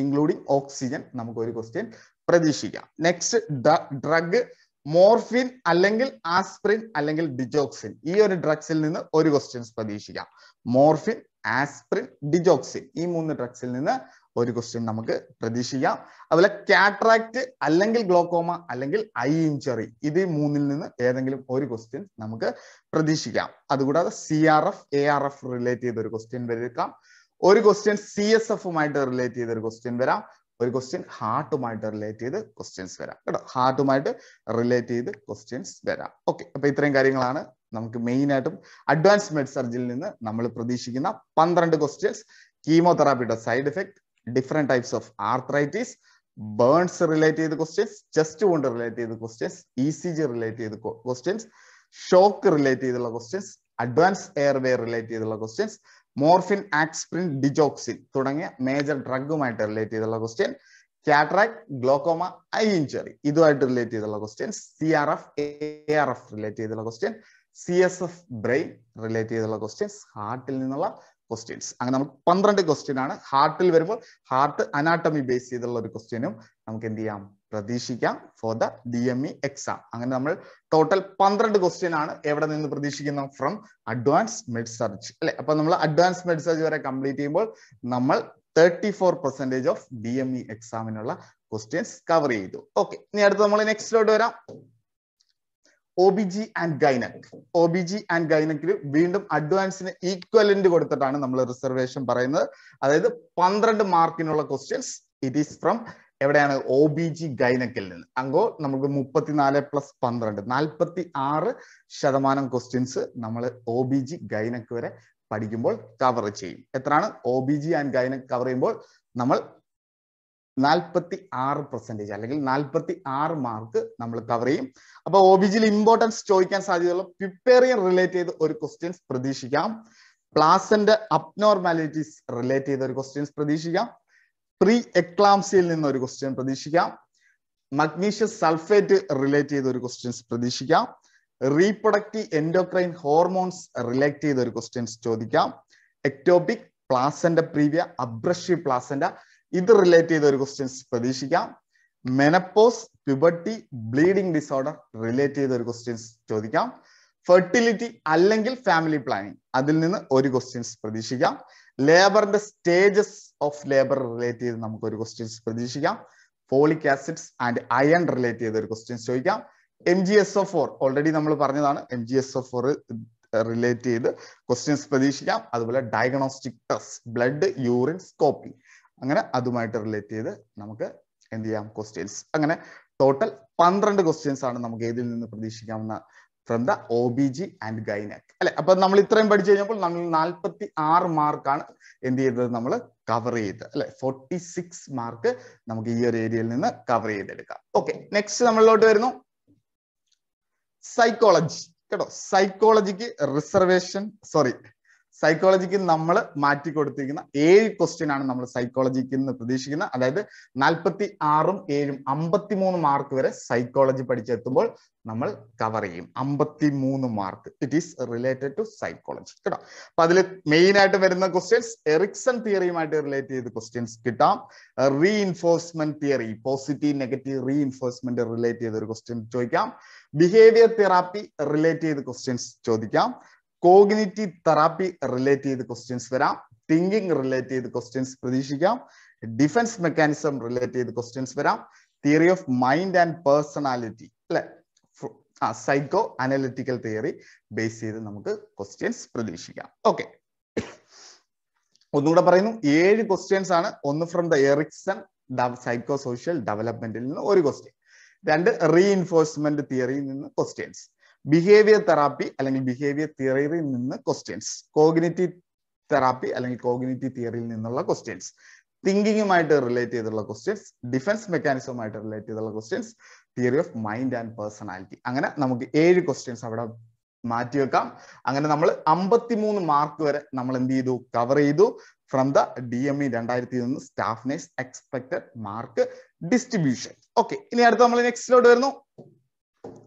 S1: ഇൻക്ലൂഡിങ് ഓക്സിജൻ നമുക്ക് ഒരു ക്വസ്റ്റ്യൻ പ്രതീക്ഷിക്കാം. നെക്സ്റ്റ് ഡ്രഗ് മോർഫിൻ അല്ലെങ്കിൽ ആസ്പ്രിൻ അല്ലെങ്കിൽ ഡിജോക്സിൻ, ഈ ഒരു ഡ്രഗ്സിൽ നിന്ന് ഒരു ക്വസ്റ്റ്യൻസ് പ്രതീക്ഷിക്കാം. മോർഫിൻ, ആസ്പ്രിൻ, ഡിജോക്സിൻ, ഈ 3 ഡ്രഗ്സിൽ നിന്ന് ഒരു ക്വസ്റ്റ്യൻ നമുക്ക് പ്രതീക്ഷിക്കാം. അതുപോലെ കാട്രാക്ട് അല്ലെങ്കിൽ ഗ്ലോക്കോമ അല്ലെങ്കിൽ ഐ ഇഞ്ചറി, ഇത് 3-ൽ നിന്ന് ഏതെങ്കിലും ഒരു ക്വസ്റ്റ്യൻ നമുക്ക് പ്രതീക്ഷിക്കാം. അതുകൂടാതെ CRF, ARF റിലേറ്റ് ചെയ്ത ഒരു ക്വസ്റ്റ്യൻ വരാം. ഒരു ക്വസ്റ്റ്യൻ CSFുമായിട്ട് റിലേറ്റ് ചെയ്ത ഒരു ക്വസ്റ്റ്യൻ വരാം. ഒരു ക്വസ്റ്റ്യൻ ഹാർട്ടുമായിട്ട് റിലേറ്റ് ചെയ്ത് ക്വസ്റ്റ്യൻസ് വരാം കേട്ടോ. ഹാർട്ടുമായിട്ട് റിലേറ്റ് ചെയ്ത് ക്വസ്റ്റ്യൻസ് വരാം. ഓക്കെ, അപ്പൊ ഇത്രയും കാര്യങ്ങളാണ് നമുക്ക് മെയിൻ ആയിട്ടും അഡ്വാൻസ് മെഡ് സർജിൽ നിന്ന് നമ്മൾ പ്രതീക്ഷിക്കുന്ന 12 ക്വസ്റ്റ്യൻസ്. കീമോതെറാപ്പിയുടെ side effect, different types of arthritis, burns relate ചെയ്ത് ക്വസ്റ്റ്യൻസ്, ചെസ്റ്റ് വൂണ്ട് റിലേറ്റ് ചെയ്ത് ക്വസ്റ്റ്യൻസ്, ECG റിലേറ്റ് ചെയ്ത് ക്വസ്റ്റ്യൻസ്, ഷോക്ക് റിലേറ്റ് ചെയ്തുള്ള ക്വസ്റ്റ്യൻസ്, അഡ്വാൻസ് എയർവേ റിലേറ്റ് ചെയ്തുള്ള ക്വസ്റ്റ്യൻസ്, മോർഫിൻ, ആസ്പ്രിൻ, ഡിജോക്സിൻ തുടങ്ങിയ മേജർ ഡ്രഗുമായിട്ട് റിലേറ്റ് ചെയ്തുള്ള question, cataract, glaucoma, eye injury ഇതുമായിട്ട് relate ചെയ്തുള്ള ക്വസ്റ്റ്യൻസ്, CRF, ARF റിലേറ്റ് ചെയ്തുള്ള ക്വസ്റ്റ്യൻ, CSF ബ്രെയിൻ റിലേറ്റ് ചെയ്തുള്ള ക്വസ്റ്റ്യൻസ്, ഹാർട്ടിൽ നിന്നുള്ള ക്വസ്റ്റ്യൻസ്. അങ്ങനെ നമുക്ക് 12 ക്വസ്റ്റ്യൻ ആണ്. ഹാർട്ടിൽ വരുമ്പോൾ ഹാർട്ട് അനാട്ടമി ബേസ് ചെയ്തുള്ള ഒരു ക്വസ്റ്റ്യനും നമുക്ക് എന്ത് ചെയ്യാം, പ്രതീക്ഷിക്കാം ഫോർ ദ DME എക്സാം. അങ്ങനെ നമ്മൾ ടോട്ടൽ 12 ക്വസ്റ്റ്യൻ ആണ് എവിടെ നിന്ന് പ്രതീക്ഷിക്കുന്നത്, ഫ്രം അഡ്വാൻസ് മെഡ് സർജ് അല്ലെ. അപ്പൊ നമ്മൾ അഡ്വാൻസ് മെഡ് സർജ് വരെ കംപ്ലീറ്റ് ചെയ്യുമ്പോൾ നമ്മൾ 34% ഓഫ് DME എക്സാമിനുള്ള ക്വസ്റ്റ്യൻസ് കവർ ചെയ്തു. ഓക്കെ, ഇനി അടുത്ത് നമ്മൾ നെക്സ്റ്റിലോട്ട് വരാം. OBG and gynaec. OBG and ഗൈനക്കിൽ വീണ്ടും അഡ്വാൻസിന് ഈക്വലന്റ് കൊടുത്തിട്ടാണ് നമ്മൾ റിസർവേഷൻ പറയുന്നത്. അതായത് 12 മാർക്കിനുള്ള ക്വസ്റ്റ്യൻസ് ഇറ്റ് ഈസ് ഫ്രം എവിടെയാണ്, OBG ഗൈനക്കിൽ നിന്ന്. അങ്ങോ നമുക്ക് 34 + 12 46% ക്വസ്റ്റ്യൻസ് നമ്മൾ OBG ഗൈനക് വരെ പഠിക്കുമ്പോൾ കവർ ചെയ്യും. എത്രയാണ്, OBG ആൻഡ് ഗൈനക് കവർ ചെയ്യുമ്പോൾ നമ്മൾ 46% അല്ലെങ്കിൽ 46 മാർക്ക് നമ്മൾ കവർ ചെയ്യും. അപ്പൊ OBGയിൽ ഇമ്പോർട്ടൻസ് ചോദിക്കാൻ സാധ്യതയുള്ള പിപ്പേറിയൻ റിലേറ്റ് ചെയ്ത് ഒരു ക്വസ്റ്റ്യൻസ് പ്രതീക്ഷിക്കാം. പ്ലാസന്റ് അബ്നോർമാലിറ്റീസ് റിലേറ്റ് ചെയ്ത ഒരു ക്വസ്റ്റ്യൻസ് പ്രതീക്ഷിക്കാം. പ്രീ എക്ലാംസിയിൽ നിന്ന് ഒരു ക്വസ്റ്റ്യൻ പ്രതീക്ഷിക്കാം. മഗ്നീഷ്യം സൾഫേറ്റ് റിലേറ്റ് ചെയ്ത ഒരു ക്വസ്റ്റ്യൻസ് പ്രതീക്ഷിക്കാം. റീപ്രൊഡക്റ്റീവ് എൻഡോക്രൈൻ ഹോർമോൺസ് റിലേറ്റ് ചെയ്ത ഒരു ക്വസ്റ്റ്യൻസ് ചോദിക്കാം. എക്ടോപിക്, പ്ലാസന്റ പ്രീവിയ, അബ്രഷീവ് പ്ലാസന്റ, ഇത് റിലേറ്റ് ചെയ്ത ഒരു ക്വസ്റ്റ്യൻസ് പ്രതീക്ഷിക്കാം. Menopause, puberty, bleeding disorder relate ചെയ്ത ഒരു ക്വസ്റ്റ്യൻസ് ചോദിക്കാം. ഫെർട്ടിലിറ്റി അല്ലെങ്കിൽ ഫാമിലി പ്ലാനിങ്, അതിൽ നിന്ന് ഒരു ക്വസ്റ്റ്യൻസ് പ്രതീക്ഷിക്കാം. ലേബറിന്റെ സ്റ്റേജസ് ഓഫ് ലേബർ റിലേറ്റ് ചെയ്ത് നമുക്ക് ഒരു ക്വസ്റ്റ്യൻസ് പ്രതീക്ഷിക്കാം. Folic acids and iron relate ചെയ്ത ഒരു ക്വസ്റ്റ്യൻസ് ചോദിക്കാം. MgSO4 ഓൾറെഡി നമ്മൾ പറഞ്ഞതാണ്. MgSO4 റിലേറ്റ് ചെയ്ത് ക്വസ്റ്റ്യൻസ് പ്രതീക്ഷിക്കാം. അതുപോലെ diagnostic test, blood, urine, scoping, അങ്ങനെ അതുമായിട്ട് റിലേറ്റ് ചെയ്ത് നമുക്ക് എന്ത് ചെയ്യാം ക്വസ്റ്റ്യൻസ്. അങ്ങനെ ടോട്ടൽ 12 ക്വസ്റ്റ്യൻസ് ആണ് നമുക്ക് ഇതിൽ നിന്ന് പ്രതീക്ഷിക്കാവുന്ന from the OBG and gynaec അല്ലെ. അപ്പൊ നമ്മൾ ഇത്രയും പഠിച്ചു കഴിഞ്ഞപ്പോൾ നമ്മൾ 46 മാർക്കാണ് എന്ത് ചെയ്തത്, നമ്മൾ കവർ ചെയ്ത് അല്ലെ. 46 മാർക്ക് നമുക്ക് ഈ ഒരു ഏരിയയിൽ നിന്ന് കവർ ചെയ്തെടുക്കാം. ഓക്കെ, നെക്സ്റ്റ് നമ്മളിലോട്ട് വരുന്നു സൈക്കോളജി കേട്ടോ. സൈക്കോളജിക്ക് നമ്മൾ മാറ്റി കൊടുത്തിരിക്കുന്ന 7 ക്വസ്റ്റ്യൻ ആണ് നമ്മൾ സൈക്കോളജിക്ക് നിന്ന് പ്രതീക്ഷിക്കുന്നത്. അതായത് 46ഉം 7ഉം 53 മാർക്ക് വരെ സൈക്കോളജി പഠിച്ചെത്തുമ്പോൾ നമ്മൾ കവർ ചെയ്യും. 53 mark it is related to psychology കേട്ടോ. അപ്പൊ അതിൽ മെയിൻ ആയിട്ട് വരുന്ന ക്വസ്റ്റ്യൻസ് എറിക്സൺ തിയറിയുമായിട്ട് റിലേറ്റ് ചെയ്ത് ക്വസ്റ്റ്യൻസ് കിട്ടാം. Reinforcement theory, positive negative reinforcement relate ചെയ്ത ഒരു ക്വസ്റ്റ്യൻ ചോദിക്കാം. ബിഹേവിയർ തെറാപ്പി റിലേറ്റ് ചെയ്ത് ക്വസ്റ്റ്യൻസ് ചോദിക്കാം. കോഗ്നിറ്റീവ് തെറാപ്പി റിലേറ്റ് ചെയ്ത് ക്വസ്റ്റ്യൻസ് വരാം. തിങ്കിങ് റിലേറ്റ് ചെയ്ത് ക്വസ്റ്റ്യൻസ് പ്രതീക്ഷിക്കാം. ഡിഫൻസ് മെക്കാനിസം റിലേറ്റ് ചെയ്ത് ക്വസ്റ്റ്യൻസ് വരാം. Theory of mind and personality അല്ലെ, സൈക്കോ അനലിറ്റിക്കൽ തിയറി ബേസ് ചെയ്ത് നമുക്ക് ക്വസ്റ്റ്യൻസ് പ്രതീക്ഷിക്കാം. ഓക്കെ, ഒന്നുകൂടെ പറയുന്നു, 7 ക്വസ്റ്റ്യൻസ് ആണ്. ഒന്ന് from the Erikson psycho social ഡെവലപ്മെന്റിൽ നിന്ന് ഒരു ക്വസ്റ്റ്യൻ, 2 റീഇൻഫോഴ്സ്മെന്റ് തിയറിയിൽ നിന്ന് ക്വസ്റ്റ്യൻസ്, ബിഹേവിയർ തെറാപ്പി അല്ലെങ്കിൽ ബിഹേവിയർ തിയറിയിൽ നിന്ന് ക്വസ്റ്റ്യൻസ്, കോഗ്നിറ്റീവ് തെറാപ്പി അല്ലെങ്കിൽ കോഗ്നിറ്റീവ് തിയറിയിൽ നിന്നുള്ള ക്വസ്റ്റ്യൻസ്, തിങ്കിങ്ങുമായിട്ട് റിലേറ്റ് ചെയ്തുള്ള ക്വസ്റ്റ്യൻസ്, ഡിഫൻസ് മെക്കാനിസവുമായിട്ട് റിലേറ്റ് ചെയ്തുള്ള questions, theory of mind and personality. അങ്ങനെ നമുക്ക് 7 ക്വസ്റ്റ്യൻസ് അവിടെ മാറ്റിവെക്കാം. അങ്ങനെ നമ്മൾ 53 മാർക്ക് വരെ നമ്മൾ എന്ത് ചെയ്തു, കവർ ചെയ്തു from the DME 2001 staff nurse expected mark distribution. Okay, ഇനി അടുത്ത് നമ്മൾ നെക്സ്റ്റിലോട്ട് വരുന്നു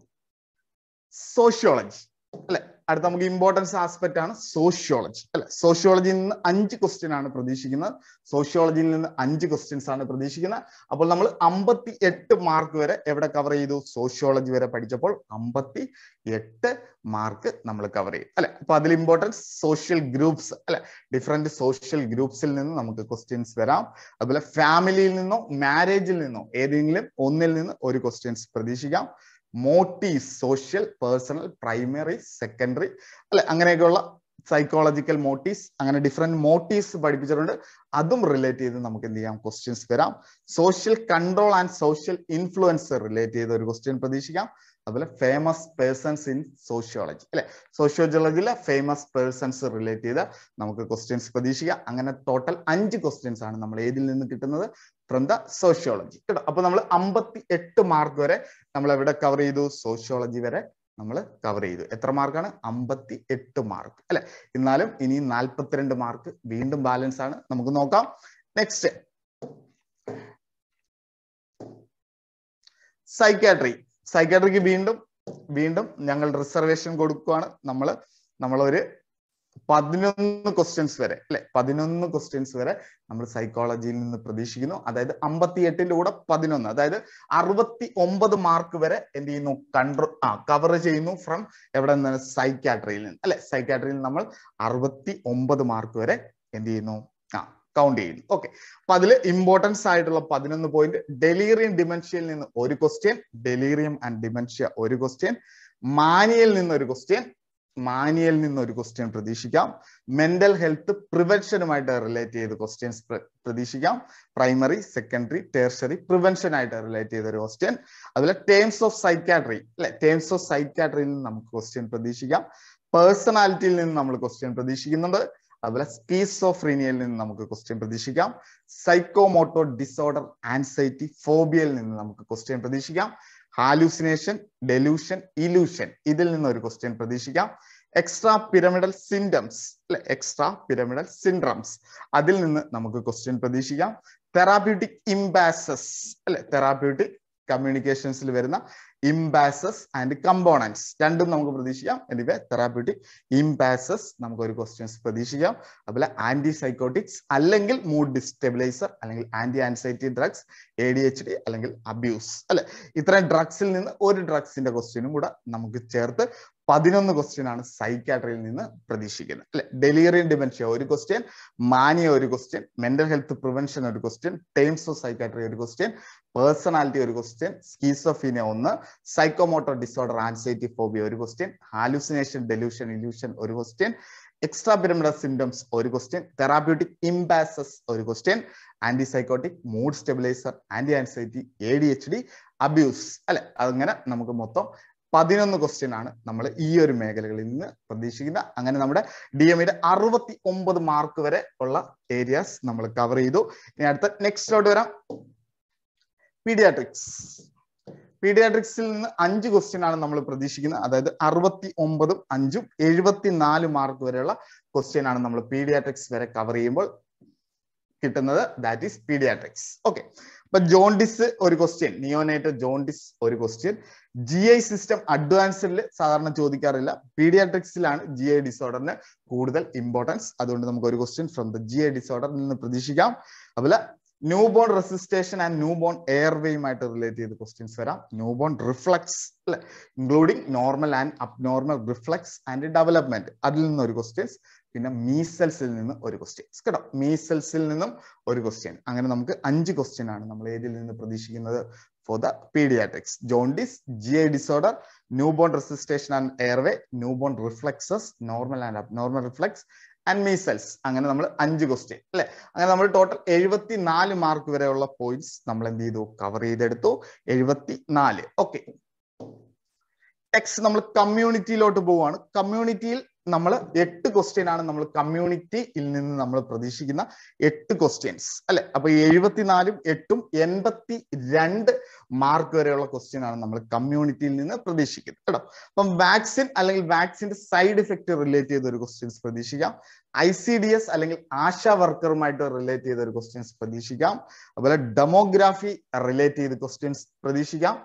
S1: സോഷ്യോളജി അല്ലെ. അടുത്ത നമുക്ക് ഇമ്പോർട്ടൻസ് ആസ്പെക്ട് ആണ് സോഷ്യോളജി അല്ലെ. സോഷ്യോളജിയിൽ നിന്ന് 5 ക്വസ്റ്റ്യൻ ആണ് പ്രതീക്ഷിക്കുന്നത്. സോഷ്യോളജിയിൽ നിന്ന് 5 ക്വസ്റ്റ്യൻസ് ആണ് പ്രതീക്ഷിക്കുന്നത്. അപ്പോൾ നമ്മൾ 58 മാർക്ക് വരെ എവിടെ കവർ ചെയ്തു, സോഷ്യോളജി വരെ പഠിച്ചപ്പോൾ 58 മാർക്ക് നമ്മൾ കവർ ചെയ്യും അല്ലെ. അപ്പൊ അതിൽ ഇമ്പോർട്ടൻസ് സോഷ്യൽ ഗ്രൂപ്പ്സ് അല്ലെ, ഡിഫറെന്റ് സോഷ്യൽ ഗ്രൂപ്പ്സിൽ നിന്ന് നമുക്ക് ക്വസ്റ്റ്യൻസ് വരാം. അതുപോലെ ഫാമിലിയിൽ നിന്നോ മാരേജിൽ നിന്നോ ഏതെങ്കിലും ഒന്നിൽ നിന്ന് ഒരു ക്വസ്റ്റ്യൻസ് പ്രതീക്ഷിക്കാം. Motifs, social, personal, primary, secondary അല്ലെ, അങ്ങനെയൊക്കെയുള്ള സൈക്കോളജിക്കൽ മോട്ടീവ്സ്, അങ്ങനെ ഡിഫറെന്റ് മോട്ടീവ്സ് പഠിപ്പിച്ചിട്ടുണ്ട്. അതും റിലേറ്റ് ചെയ്ത് നമുക്ക് എന്ത് ചെയ്യാം ക്വസ്റ്റ്യൻസ് വരാം. Social control and social influence relate ചെയ്ത ഒരു ക്വസ്റ്റ്യൻ പ്രതീക്ഷിക്കാം. അതുപോലെ ഫേമസ് പേഴ്സൺസ് ഇൻ സോഷ്യോളജി അല്ലെ, സോഷ്യോളജിയിലെ ഫേമസ് പേഴ്സൺസ് റിലേറ്റ് ചെയ്ത് നമുക്ക് ക്വസ്റ്റ്യൻസ് പ്രതീക്ഷിക്കാം. അങ്ങനെ ടോട്ടൽ 5 ക്വസ്റ്റ്യൻസ് ആണ് നമ്മൾ ഏതിൽ നിന്ന് കിട്ടുന്നത്, ഫ്രം ദ സോഷ്യോളജി കേട്ടോ. അപ്പൊ നമ്മൾ 58 മാർക്ക് വരെ നമ്മൾ എവിടെ കവർ ചെയ്തു, സോഷ്യോളജി വരെ നമ്മൾ കവർ ചെയ്തു. എത്ര മാർക്കാണ്, 58 മാർക്ക് അല്ലെ. എന്നാലും ഇനി 42 മാർക്ക് വീണ്ടും ബാലൻസ് ആണ്. നമുക്ക് നോക്കാം. നെക്സ്റ്റ് സൈക്കാട്രിക്ക് വീണ്ടും ഞങ്ങൾ റിസർവേഷൻ കൊടുക്കുകയാണ്. നമ്മളൊരു 11 ക്വസ്റ്റ്യൻസ് വരെ അല്ലെ, 11 ക്വസ്റ്റ്യൻസ് വരെ നമ്മൾ സൈക്കോളജിയിൽ നിന്ന് പ്രതീക്ഷിക്കുന്നു. അതായത് 58ന്റെ കൂടെ 11, അതായത് 69 മാർക്ക് വരെ എന്ത് ചെയ്യുന്നു, കവർ ചെയ്യുന്നു ഫ്രം എവിടെ നിന്ന്, സൈക്കാട്രിയിൽ നിന്ന് അല്ലെ. സൈക്കാട്രിയിൽ നമ്മൾ 69 മാർക്ക് വരെ എന്ത് ചെയ്യുന്നു, കൗണ്ട് ചെയ്യുന്നു. ഓക്കെ, അപ്പൊ അതിൽ ഇമ്പോർട്ടൻസ് ആയിട്ടുള്ള 11 പോയിന്റ്. ഡെലീറിയം ഡിമെൻഷ്യയിൽ നിന്ന് ഒരു ക്വസ്റ്റ്യൻ, ഡെലീറിയം ആൻഡ് ഡിമെൻഷ്യ ഒരു ക്വസ്റ്റ്യൻ, മാനിയയിൽ നിന്ന് ഒരു ക്വസ്റ്റ്യൻ പ്രതീക്ഷിക്കാം. മെന്റൽ ഹെൽത്ത് പ്രിവെൻഷനുമായിട്ട് റിലേറ്റ് ചെയ്ത് ക്വസ്റ്റ്യൻസ് പ്രതീക്ഷിക്കാം. പ്രൈമറി, സെക്കൻഡറി, ടേർഷറി പ്രിവെൻഷൻ ആയിട്ട് റിലേറ്റ് ചെയ്ത ഒരു ക്വസ്റ്റ്യൻ. അതുപോലെ ടേംസ് ഓഫ് സൈക്കാട്രി അല്ലെ, ടേംസ് ഓഫ് സൈക്കാട്രിയിൽ നിന്ന് നമുക്ക് ക്വസ്റ്റ്യൻ പ്രതീക്ഷിക്കാം. പേഴ്സണാലിറ്റിയിൽ നിന്ന് നമ്മൾ ക്വസ്റ്റ്യൻ പ്രതീക്ഷിക്കുന്നുണ്ട്. അതുപോലെ സ്കീസോഫ്രീനിയയിൽ നിന്ന് നമുക്ക് ക്വസ്റ്റ്യൻ പ്രതീക്ഷിക്കാം. സൈക്കോമോട്ടോർ ഡിസോർഡർ, ആൻസൈറ്റി, ഫോബിയയിൽ നിന്ന് നമുക്ക് ക്വസ്റ്റ്യൻ പ്രതീക്ഷിക്കാം. ഹാലൂസിനേഷൻ, ഡെലൂഷൻ, ഇലൂഷൻ ഇതിൽ നിന്ന് ഒരു ക്വസ്റ്റ്യൻ പ്രതീക്ഷിക്കാം. എക്സ്ട്രാ പിരമിഡൽ സിംറ്റംസ് അല്ലെ, എക്സ്ട്രാ പിരമിഡൽ സിൻഡ്രംസ് അതിൽ നിന്ന് നമുക്ക് ക്വസ്റ്റ്യൻ പ്രതീക്ഷിക്കാം. തെറാപ്യൂട്ടിക് ഇംബാസസ് അല്ലെ, തെറാപ്യൂട്ടിക് കമ്മ്യൂണിക്കേഷൻസിൽ വരുന്ന ഇംപാസസ് ആൻഡ് കമ്പോണൻസ് രണ്ടും നമുക്ക് പ്രതീക്ഷിക്കാം. എനിവേ തെറാപ്യൂട്ടിക് ഇംപാസസ് നമുക്ക് ഒരു ക്വസ്റ്റ്യൻസ് പ്രതീക്ഷിക്കാം. അതുപോലെ ആന്റി സൈക്കോട്ടിക്സ് അല്ലെങ്കിൽ മൂഡ് ഡിസ്റ്റെബിലൈസർ അല്ലെങ്കിൽ ആന്റി ആൻസൈറ്റി ഡ്രഗ്സ്, ADHD അല്ലെങ്കിൽ അബ്യൂസ് അല്ലെ, ഇത്രയും ഡ്രഗ്സിൽ നിന്ന് ഒരു ഡ്രഗ്സിന്റെ ക്വസ്റ്റ്യനും കൂടെ നമുക്ക് ചേർത്ത് 11 ക്വസ്റ്റ്യൻ ആണ് സൈക്കാട്രിയിൽ നിന്ന് പ്രതീക്ഷിക്കുന്നത് അല്ലെ. ഡെലിറിയം ഡിമെൻഷ്യ ഒരു ക്വസ്റ്റ്യൻ, മാനിയ ഒരു ക്വസ്റ്റ്യൻ, മെന്റൽ ഹെൽത്ത് പ്രിവെൻഷൻ ഒരു ക്വസ്റ്റ്യൻ, ടേംസ് ഓഫ് സൈക്കാട്രി ഒരു ക്വസ്റ്റ്യൻ, പേഴ്സണാലിറ്റി ഒരു ക്വസ്റ്റ്യൻ, സ്കീസോഫീനിയ ഒന്ന്, സൈക്കോമോട്ടോർ ഡിസോർഡർ ആൻസൈറ്റി ഫോബിയ ഒരു ക്വസ്റ്റ്യൻ, ഹാലുസിനേഷൻ ഡെലൂഷൻ ഇല്യൂഷൻ ഒരു ക്വസ്റ്റ്യൻ, എക്സ്ട്രാ പിരമിഡൽ സിംറ്റംസ് ഒരു ക്വസ്റ്റ്യൻ, തെറാപ്യൂട്ടിക് ഇംപാസസ് ഒരു question, anti psychotic, mood stabiliser, anti anxiety, ADHD, abuse അല്ലെ. അങ്ങനെ നമുക്ക് മൊത്തം 11 ക്വസ്റ്റ്യൻ ആണ് നമ്മൾ ഈ ഒരു മേഖലകളിൽ നിന്ന് പ്രതീക്ഷിക്കുന്നത്. അങ്ങനെ നമ്മുടെ DMEയുടെ 69 മാർക്ക് വരെ ഉള്ള ഏരിയാസ് നമ്മൾ കവർ ചെയ്തു. ഇനി അടുത്ത നെക്സ്റ്റിലോട്ട് വരാം. പീഡിയാട്രിക്സ്. പീഡിയാട്രിക്സിൽ നിന്ന് 5 ക്വസ്റ്റ്യൻ ആണ് നമ്മൾ പ്രതീക്ഷിക്കുന്നത്. അതായത് 69ഉം 5ഉം 74 മാർക്ക് വരെയുള്ള ക്വസ്റ്റ്യൻ ആണ് നമ്മൾ പീഡിയാട്രിക്സ് വരെ കവർ ചെയ്യുമ്പോൾ കിട്ടുന്നത്. That is paediatrics. ഓക്കെ, അപ്പൊ ജോണ്ടിസ് ഒരു ക്വസ്റ്റ്യൻ, നിയോനേറ്റൽ ജോണ്ടിസ് ഒരു ക്വസ്റ്റ്യൻ. GI സിസ്റ്റം അഡ്വാൻസ്ഡിൽ സാധാരണ ചോദിക്കാറില്ല, പീഡിയാട്രിക്സിലാണ് GI ഡിസോർഡറിന് കൂടുതൽ ഇമ്പോർട്ടൻസ്. അതുകൊണ്ട് നമുക്ക് ഒരു ക്വസ്റ്റ്യൻ ഫ്രം ദ GI ഡിസോർഡറിൽ നിന്ന് പ്രതീക്ഷിക്കാം. അതുപോലെ new bone resuscitation and new born എയർവേയുമായിട്ട് റിലേറ്റ് ചെയ്ത് ക്വസ്റ്റ്യൻസ് വരാം. ന്യൂ ബോൺ റിഫ്ലക്സ് അല്ലെ, including normal and abnormal reflex and development, അതിൽ നിന്ന് ഒരു ക്വസ്റ്റ്യൻസ്. പിന്നെ മീസൽസിൽ നിന്ന് ഒരു ക്വസ്റ്റ്യൻസ് കേട്ടോ, മീസൽസിൽ നിന്നും ഒരു ക്വസ്റ്റ്യൻ. അങ്ങനെ നമുക്ക് 5 ക്വസ്റ്റ്യൻ ആണ് നമ്മൾ ഏതിൽ നിന്ന് പ്രതീക്ഷിക്കുന്നത് for the paediatrics. Jaundice, GI disorder, new born resuscitation and airway, newborn reflexes, normal and abnormal reflex and measles. അങ്ങനെ നമ്മൾ 5 ക്വസ്റ്റ്യൻ അല്ലെ. അങ്ങനെ നമ്മൾ ടോട്ടൽ 74 മാർക്ക് വരെയുള്ള പോയിന്റ്സ് നമ്മൾ എന്ത് ചെയ്തു, കവർ ചെയ്തെടുത്തു. 74. ഓക്കെ, നെക്സ്റ്റ് നമ്മൾ കമ്മ്യൂണിറ്റിയിലോട്ട് പോവുകയാണ്. കമ്മ്യൂണിറ്റിയിൽ നമ്മൾ 8 ക്വസ്റ്റ്യൻ ആണ് നമ്മൾ കമ്മ്യൂണിറ്റിയിൽ നിന്ന് നമ്മൾ പ്രതീക്ഷിക്കുന്ന 8 ക്വസ്റ്റ്യൻസ് അല്ലെ. അപ്പൊ 74ഉം 8ഉം 82 മാർക്ക് വരെയുള്ള ക്വസ്റ്റ്യൻ ആണ് നമ്മൾ കമ്മ്യൂണിറ്റിയിൽ നിന്ന് പ്രതീക്ഷിക്കുന്നത് കേട്ടോ. അപ്പം വാക്സിൻ അല്ലെങ്കിൽ വാക്സിന്റെ സൈഡ് ഇഫക്റ്റ് റിലേറ്റ് ചെയ്ത ഒരു ക്വസ്റ്റ്യൻസ് പ്രതീക്ഷിക്കാം. ICDS അല്ലെങ്കിൽ ആശാ വർക്കറുമായിട്ട് റിലേറ്റ് ചെയ്ത ഒരു ക്വസ്റ്റ്യൻസ് പ്രതീക്ഷിക്കാം. അതുപോലെ ഡെമോഗ്രാഫി റിലേറ്റ് ചെയ്ത ക്വസ്റ്റ്യൻസ് പ്രതീക്ഷിക്കാം.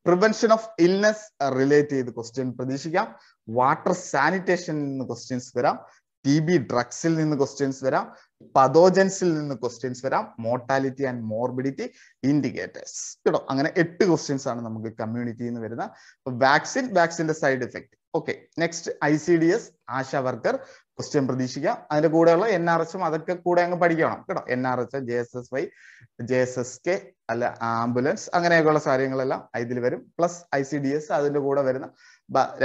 S1: പ്രിവെൻഷൻ ഓഫ് ഇൽനെസ് റിലേറ്റ് ചെയ്ത് ക്വസ്റ്റ്യൻ പ്രതീക്ഷിക്കാം. വാട്ടർ സാനിറ്റേഷനിൽ നിന്ന് ക്വസ്റ്റ്യൻസ് വരാം. TB ഡ്രഗ്സിൽ നിന്ന് ക്വസ്റ്റ്യൻസ് വരാം. പതോജൻസിൽ നിന്ന് ക്വസ്റ്റ്യൻസ് വരാം. മോർട്ടാലിറ്റി ആൻഡ് മോർബിഡിറ്റി ഇൻഡിക്കേറ്റേഴ്സ് കേട്ടോ. അങ്ങനെ 8 ക്വസ്റ്റ്യൻസ് ആണ് നമുക്ക് കമ്മ്യൂണിറ്റിയിൽ നിന്ന് വരുന്ന. വാക്സിൻ, വാക്സിന്റെ side effect. Okay, next ICDS, ASHA worker question പ്രതീക്ഷിക്കാം. അതിന്റെ കൂടെയുള്ള NRHും അതൊക്കെ കൂടെ അങ്ങ് പഠിക്കണം കേട്ടോ. NRH, JSSY, JSSK അല്ല ആംബുലൻസ്, അങ്ങനെയൊക്കെയുള്ള കാര്യങ്ങളെല്ലാം ഇതിൽ വരും. പ്ലസ് ICDS, അതിന്റെ കൂടെ വരുന്ന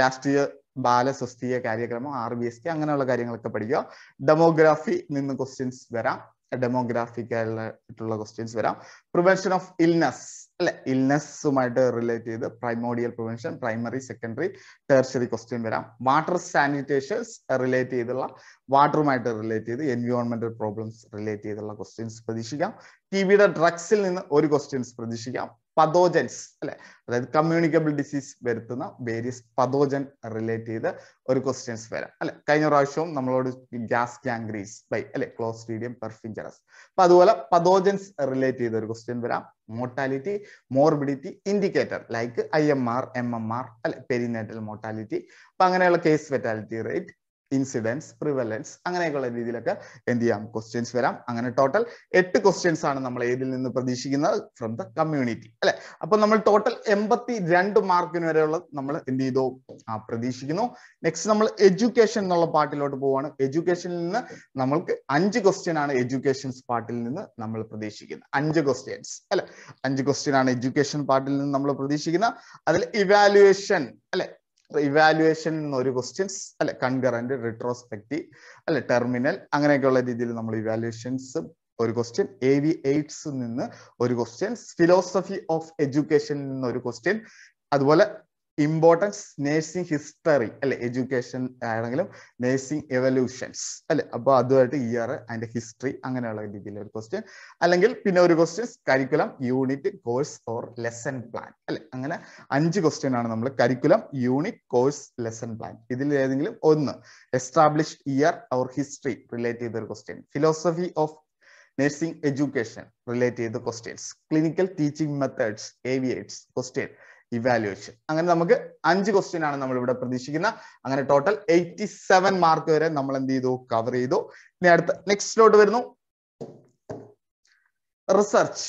S1: രാഷ്ട്രീയ ബാല സ്വസ്ഥീയ കാര്യക്രമം, RBSK, അങ്ങനെയുള്ള കാര്യങ്ങളൊക്കെ പഠിക്കുക. ഡെമോഗ്രാഫി നിന്ന് ക്വസ്റ്റ്യൻസ് വരാം. ഡെമോഗ്രാഫിക്കായിട്ടുള്ള ക്വസ്റ്റ്യൻസ് വരാം. പ്രിവെൻഷൻ ഓഫ് ഇൽനെസ് അല്ലെ, ഇൽനെസ്സുമായിട്ട് റിലേറ്റ് ചെയ്ത് primordial prevention, primary, secondary, tertiary question വരാം. വാട്ടർ സാനിറ്റേഷൻസ് റിലേറ്റ് ചെയ്തുള്ള, വാട്ടറുമായിട്ട് റിലേറ്റ് ചെയ്ത് എൻവയോൺമെന്റൽ പ്രോബ്ലംസ് റിലേറ്റ് ചെയ്തുള്ള ക്വസ്റ്റ്യൻസ് പ്രതീക്ഷിക്കാം. TBയുടെ ഡ്രഗ്സിൽ നിന്ന് ഒരു ക്വസ്റ്റ്യൻസ് പ്രതീക്ഷിക്കാം. പതോജൻസ് അല്ലെ, അതായത് കമ്മ്യൂണിക്കബിൾ ഡിസീസ് വരുത്തുന്ന വേരിയസ് പതോജൻ റിലേറ്റ് ചെയ്ത് ഒരു ക്വസ്റ്റ്യൻസ് വരാം അല്ലെ. കഴിഞ്ഞ പ്രാവശ്യവും നമ്മളോട് ഗ്യാസ് ഗാംഗ്രീസ് ബൈ അല്ലെ, ക്ലോസ്ട്രീഡിയം പെർഫിഞ്ചറസ്. അപ്പൊ അതുപോലെ പതോജൻസ് റിലേറ്റ് ചെയ്ത ഒരു ക്വസ്റ്റ്യൻ വരാം. Mortality, morbidity indicator like IMR, MMR അല്ലെ, പെരിനേറ്റൽ മോർട്ടാലിറ്റി. അപ്പൊ അങ്ങനെയുള്ള case fatality rate, incidence, prevalence, അങ്ങനെയൊക്കെയുള്ള രീതിയിലൊക്കെ എന്ത് ചെയ്യാം, ക്വസ്റ്റ്യൻസ് വരാം. അങ്ങനെ ടോട്ടൽ 8 ക്വസ്റ്റ്യൻസ് ആണ് നമ്മൾ ഏതിൽ നിന്ന് പ്രതീക്ഷിക്കുന്നത് ഫ്രം ദ കമ്മ്യൂണിറ്റി അല്ലെ. അപ്പൊ നമ്മൾ ടോട്ടൽ 82 മാർക്കിന് വരെയുള്ള നമ്മൾ എന്ത് ചെയ്തു പ്രതീക്ഷിക്കുന്നു. നെക്സ്റ്റ് നമ്മൾ എഡ്യൂക്കേഷൻ എന്നുള്ള പാർട്ടിലോട്ട് പോവാണ്. എഡ്യൂക്കേഷനിൽ നിന്ന് നമ്മൾക്ക് 5 ക്വസ്റ്റ്യൻ ആണ് എഡ്യൂക്കേഷൻ പാർട്ടിൽ നിന്ന് നമ്മൾ പ്രതീക്ഷിക്കുന്നത്. 5 ക്വസ്റ്റ്യൻസ് അല്ലെ, 5 ക്വസ്റ്റ്യൻ ആണ് എഡ്യൂക്കേഷൻ പാർട്ടിൽ നിന്ന് നമ്മൾ പ്രതീക്ഷിക്കുന്നത്. അതിൽ ഇവാലുവേഷൻ അല്ലെ, ഇവാലുവേഷൻ ഒരു ക്വസ്റ്റ്യൻസ് അല്ലെ, കൺകറന്റ്, റിട്രോസ്പെക്റ്റീവ് അല്ലെ, ടെർമിനൽ, അങ്ങനെയൊക്കെയുള്ള രീതിയിൽ നമ്മൾ ഇവാലുവേഷൻസ് ഒരു ക്വസ്റ്റ്യൻ. AV8 നിന്ന് ഒരു ക്വസ്റ്റ്യൻ. ഫിലോസഫി ഓഫ് എഡ്യൂക്കേഷനിൽ നിന്ന് ഒരു ക്വസ്റ്റ്യൻ. അതുപോലെ ഇമ്പോർട്ടൻസ് നേഴ്സിംഗ് ഹിസ്റ്ററി അല്ലെ, എഡ്യൂക്കേഷൻ ആണെങ്കിലും നേഴ്സിംഗ് എവല്യൂഷൻസ് അല്ലെ, അപ്പൊ അതുമായിട്ട് ഇയർ അതിന്റെ ഹിസ്റ്ററി, അങ്ങനെയുള്ള രീതിയിൽ ഒരു ക്വസ്റ്റ്യൻ. അല്ലെങ്കിൽ പിന്നെ ഒരു questions curriculum, unit, course or lesson plan അല്ലെ. അങ്ങനെ 5 ക്വസ്റ്റ്യൻ ആണ് നമ്മൾ curriculum, unit, course, lesson plan ഇതിൽ ഏതെങ്കിലും ഒന്ന്. Established year or history relate ചെയ്ത ഒരു question. Philosophy of nursing education relate ചെയ്ത questions, clinical teaching methods, AV aids question, evaluation. അങ്ങനെ നമുക്ക് 5 ക്വസ്റ്റ്യൻ ആണ് നമ്മൾ ഇവിടെ പ്രതീക്ഷിക്കുന്നത്. അങ്ങനെ ടോട്ടൽ 87 മാർക്ക് വരെ നമ്മൾ എന്ത് ചെയ്തു, കവർ ചെയ്തു. ഇനി അടുത്ത നെക്സ്റ്റിലോട്ട് വരുന്നു. റിസർച്ച്.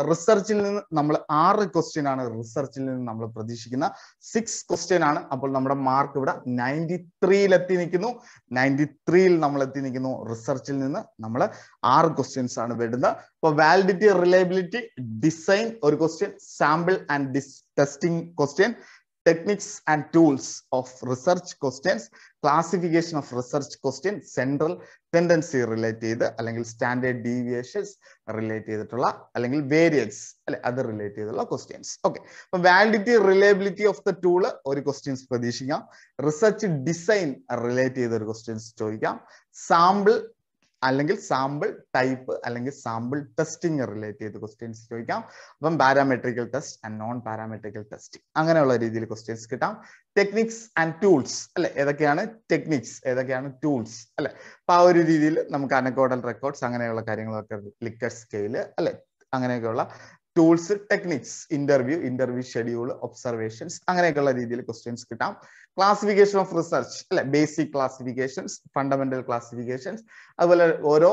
S1: റിസർച്ചിൽ നിന്ന് നമ്മൾ 6 ക്വസ്റ്റ്യൻ ആണ് റിസർച്ചിൽ നിന്ന് നമ്മൾ പ്രതീക്ഷിക്കുന്ന 6 ക്വസ്റ്റ്യൻ ആണ്. അപ്പോൾ നമ്മുടെ മാർക്ക് ഇവിടെ 93 എത്തി നിൽക്കുന്നു. 93 നമ്മൾ എത്തി നിൽക്കുന്നു. റിസർച്ചിൽ നിന്ന് നമ്മൾ 6 ക്വസ്റ്റ്യൻസ് ആണ് വരുന്നത്. അപ്പൊ വാലിഡിറ്റി, റിലയബിലിറ്റി, ഡിസൈൻ ഒരു question, sample and testing question, techniques and tools of research questions, classification of research question, central tendency relate ചെയ്ത് അല്ലെങ്കിൽ സ്റ്റാൻഡേർഡ് ഡീവിയേഷൻസ് റിലേറ്റ് ചെയ്തിട്ടുള്ള അല്ലെങ്കിൽ വേരിയൻസ് അല്ലെ അത് റിലേറ്റ് ചെയ്തിട്ടുള്ള ക്വസ്റ്റ്യൻസ്. ഓക്കെ, അപ്പൊ validity, reliability of the tool ഒരു ക്വസ്റ്റ്യൻസ് പ്രതീക്ഷിക്കാം. റിസർച്ച് ഡിസൈൻ റിലേറ്റ് ചെയ്ത ഒരു ക്വസ്റ്റ്യൻസ് ചോദിക്കാം. സാമ്പിൾ അല്ലെങ്കിൽ സാമ്പിൾ ടൈപ്പ് അല്ലെങ്കിൽ സാമ്പിൾ ടെസ്റ്റിംഗ് റിലേറ്റ് ചെയ്ത് ക്വസ്റ്റ്യൻസ് ചോദിക്കാം. അപ്പം പാരാമെട്രിക്കൽ ടെസ്റ്റ് ആൻഡ് നോൺ പാരാമെട്രിക്കൽ ടെസ്റ്റിംഗ് അങ്ങനെയുള്ള രീതിയിൽ ക്വസ്റ്റ്യൻസ് കിട്ടാം. ടെക്നിക്സ് ആൻഡ് ടൂൾസ് അല്ലെ, ഏതൊക്കെയാണ് ടെക്നിക്സ്, ഏതൊക്കെയാണ് ടൂൾസ് അല്ലെ. അപ്പൊ ആ ഒരു രീതിയിൽ നമുക്ക് അനക്കോഡൽ റെക്കോർഡ്സ് അങ്ങനെയുള്ള കാര്യങ്ങളൊക്കെ, ലിക്കർ സ്കെയില് അല്ലെ, അങ്ങനെയൊക്കെയുള്ള tools, techniques, interview schedule, observations അങ്ങനെയൊക്കെയുള്ള രീതിയിൽ ക്വസ്റ്റ്യൻസ് കിട്ടാം. ക്ലാസിഫിക്കേഷൻ ഓഫ് റിസർച്ച് അല്ലെ, ബേസിക് ക്ലാസിഫിക്കേഷൻസ്, ഫണ്ടമെന്റൽ ക്ലാസിഫിക്കേഷൻസ്, അതുപോലെ ഓരോ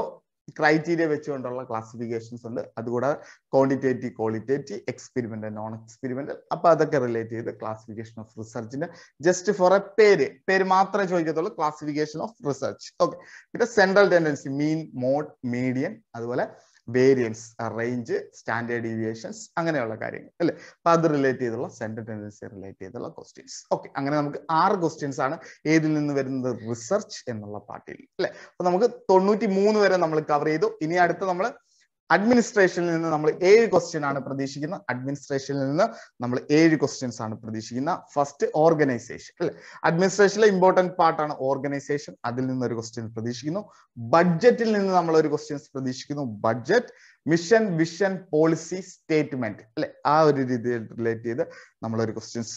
S1: ക്രൈറ്റീരിയ വെച്ചുകൊണ്ടുള്ള ക്ലാസിഫിക്കേഷൻസ് ഉണ്ട്. അതുകൂടാതെ quantitative, qualitative, experimental, non experimental. അപ്പൊ അതൊക്കെ റിലേറ്റ് ചെയ്ത് ക്ലാസിഫിക്കേഷൻ ഓഫ് റിസർച്ചിന്റെ ജസ്റ്റ് ഫോർ എ പേര് മാത്രമേ ചോദിക്കത്തുള്ളൂ, ക്ലാസിഫിക്കേഷൻ ഓഫ് റിസർച്ച്. ഓക്കെ, പിന്നെ central tendency, mean, mode, median, അതുപോലെ വേരിയൻസ്, റേഞ്ച്, സ്റ്റാൻഡേർഡ് ഡീവിയേഷൻസ് അങ്ങനെയുള്ള കാര്യങ്ങൾ അല്ലെ. അപ്പൊ അത് റിലേറ്റ് ചെയ്തുള്ള സെൻട്രൽ ടെൻഡൻസി റിലേറ്റ് ചെയ്തുള്ള ക്വസ്റ്റ്യൻസ്. ഓക്കെ, അങ്ങനെ നമുക്ക് 6 ക്വസ്റ്റ്യൻസ് ആണ് ഏതിൽ നിന്ന് വരുന്നത്, റിസർച്ച് എന്നുള്ള പാർട്ടിൽ അല്ലെ. അപ്പൊ നമുക്ക് 93 വരെ നമ്മൾ കവർ ചെയ്തു. ഇനി അടുത്ത നമ്മൾ അഡ്മിനിസ്ട്രേഷനിൽ നിന്ന് നമ്മൾ 7 ക്വസ്റ്റ്യൻ ആണ് പ്രതീക്ഷിക്കുന്നത്. അഡ്മിനിസ്ട്രേഷനിൽ നിന്ന് നമ്മൾ 7 ക്വസ്റ്റ്യൻസ് ആണ് പ്രതീക്ഷിക്കുന്നത്. ഫസ്റ്റ് ഓർഗനൈസേഷൻ അല്ലെ, അഡ്മിനിസ്ട്രേഷനിലെ ഇമ്പോർട്ടന്റ് പാർട്ടാണ് ഓർഗനൈസേഷൻ. അതിൽ നിന്ന് ഒരു ക്വസ്റ്റ്യൻ പ്രതീക്ഷിക്കുന്നു. ബഡ്ജറ്റിൽ നിന്ന് നമ്മൾ ഒരു ക്വസ്റ്റ്യൻസ് പ്രതീക്ഷിക്കുന്നു. Budget, mission, vision, policy, statement അല്ലെ, ആ ഒരു രീതിയിൽ റിലേറ്റ് ചെയ്ത് നമ്മൾ ഒരു ക്വസ്റ്റ്യൻസ്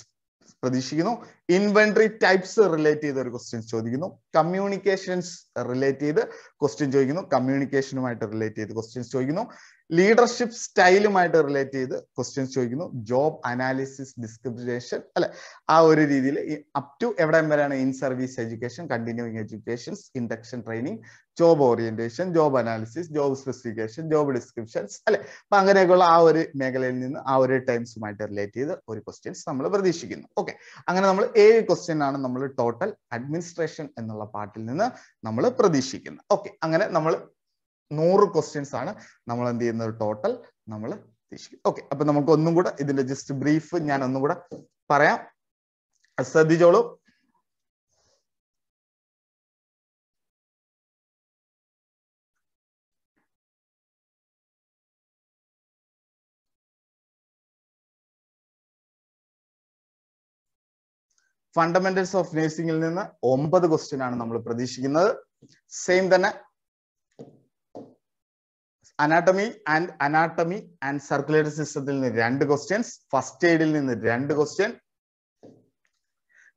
S1: പ്രതീക്ഷിക്കുന്നു. ഇൻവെന്ററി ടൈപ്സ് റിലേറ്റ് ചെയ്ത് ഒരു ക്വസ്റ്റ്യൻ ചോദിക്കുന്നു. കമ്മ്യൂണിക്കേഷൻസ് റിലേറ്റ് ചെയ്ത് ക്വസ്റ്റ്യൻ ചോദിക്കുന്നു. കമ്മ്യൂണിക്കേഷനുമായിട്ട് റിലേറ്റ് ചെയ്ത് ക്വസ്റ്റ്യൻസ് ചോദിക്കുന്നു. ലീഡർഷിപ്പ് സ്റ്റൈലുമായിട്ട് റിലേറ്റ് ചെയ്ത് ക്വസ്റ്റ്യൻസ് ചോദിക്കുന്നു. ജോബ് അനാലിസിസ്, ഡിസ്ക്രിപ്ഷൻ അല്ലെ, ആ ഒരു രീതിയിൽ അപ് ടു എവിടെ വരെയാണ്, in service education, continuing educations, induction training, job orientation, job analysis, job specification, job descriptions അല്ലെ. അപ്പൊ അങ്ങനെയൊക്കെയുള്ള ആ ഒരു മേഖലയിൽ നിന്ന് ആ ഒരു ടൈംസുമായിട്ട് റിലേറ്റ് ചെയ്ത് ഒരു ക്വസ്റ്റ്യൻസ് നമ്മൾ പ്രതീക്ഷിക്കുന്നു. ഓക്കെ, അങ്ങനെ നമ്മൾ 7 ക്വസ്റ്റ്യൻ ആണ് നമ്മൾ ടോട്ടൽ അഡ്മിനിസ്ട്രേഷൻ എന്നുള്ള പാർട്ടിൽ നിന്ന് നമ്മൾ പ്രതീക്ഷിക്കുന്നത്. ഓക്കെ, അങ്ങനെ നമ്മൾ 100 ക്വസ്റ്റ്യൻസ് ആണ് നമ്മൾ എന്ത് ചെയ്യുന്നത് ടോട്ടൽ നമ്മൾ പ്രതീക്ഷിക്കുന്നത്. ഓക്കെ, അപ്പൊ നമുക്ക് ഒന്നും കൂടെ ഇതിന്റെ ജസ്റ്റ് ബ്രീഫ് ഞാൻ ഒന്നും കൂടെ പറയാം, ശ്രദ്ധിച്ചോളൂ. ഫണ്ടമെന്റൽസ് ഓഫ് നഴ്സിംഗിൽ നിന്ന് 9 ക്വസ്റ്റ്യൻ ആണ് നമ്മൾ പ്രതീക്ഷിക്കുന്നത്. സെയിം തന്നെ അനാട്ടമി ആൻഡ് സർക്കുലേറ്ററി സിസ്റ്റത്തിൽ നിന്ന് 2 ക്വസ്റ്റ്യൻസ്, ഫസ്റ്റ് എയ്ഡിൽ നിന്ന് 2 ക്വസ്റ്റ്യൻ,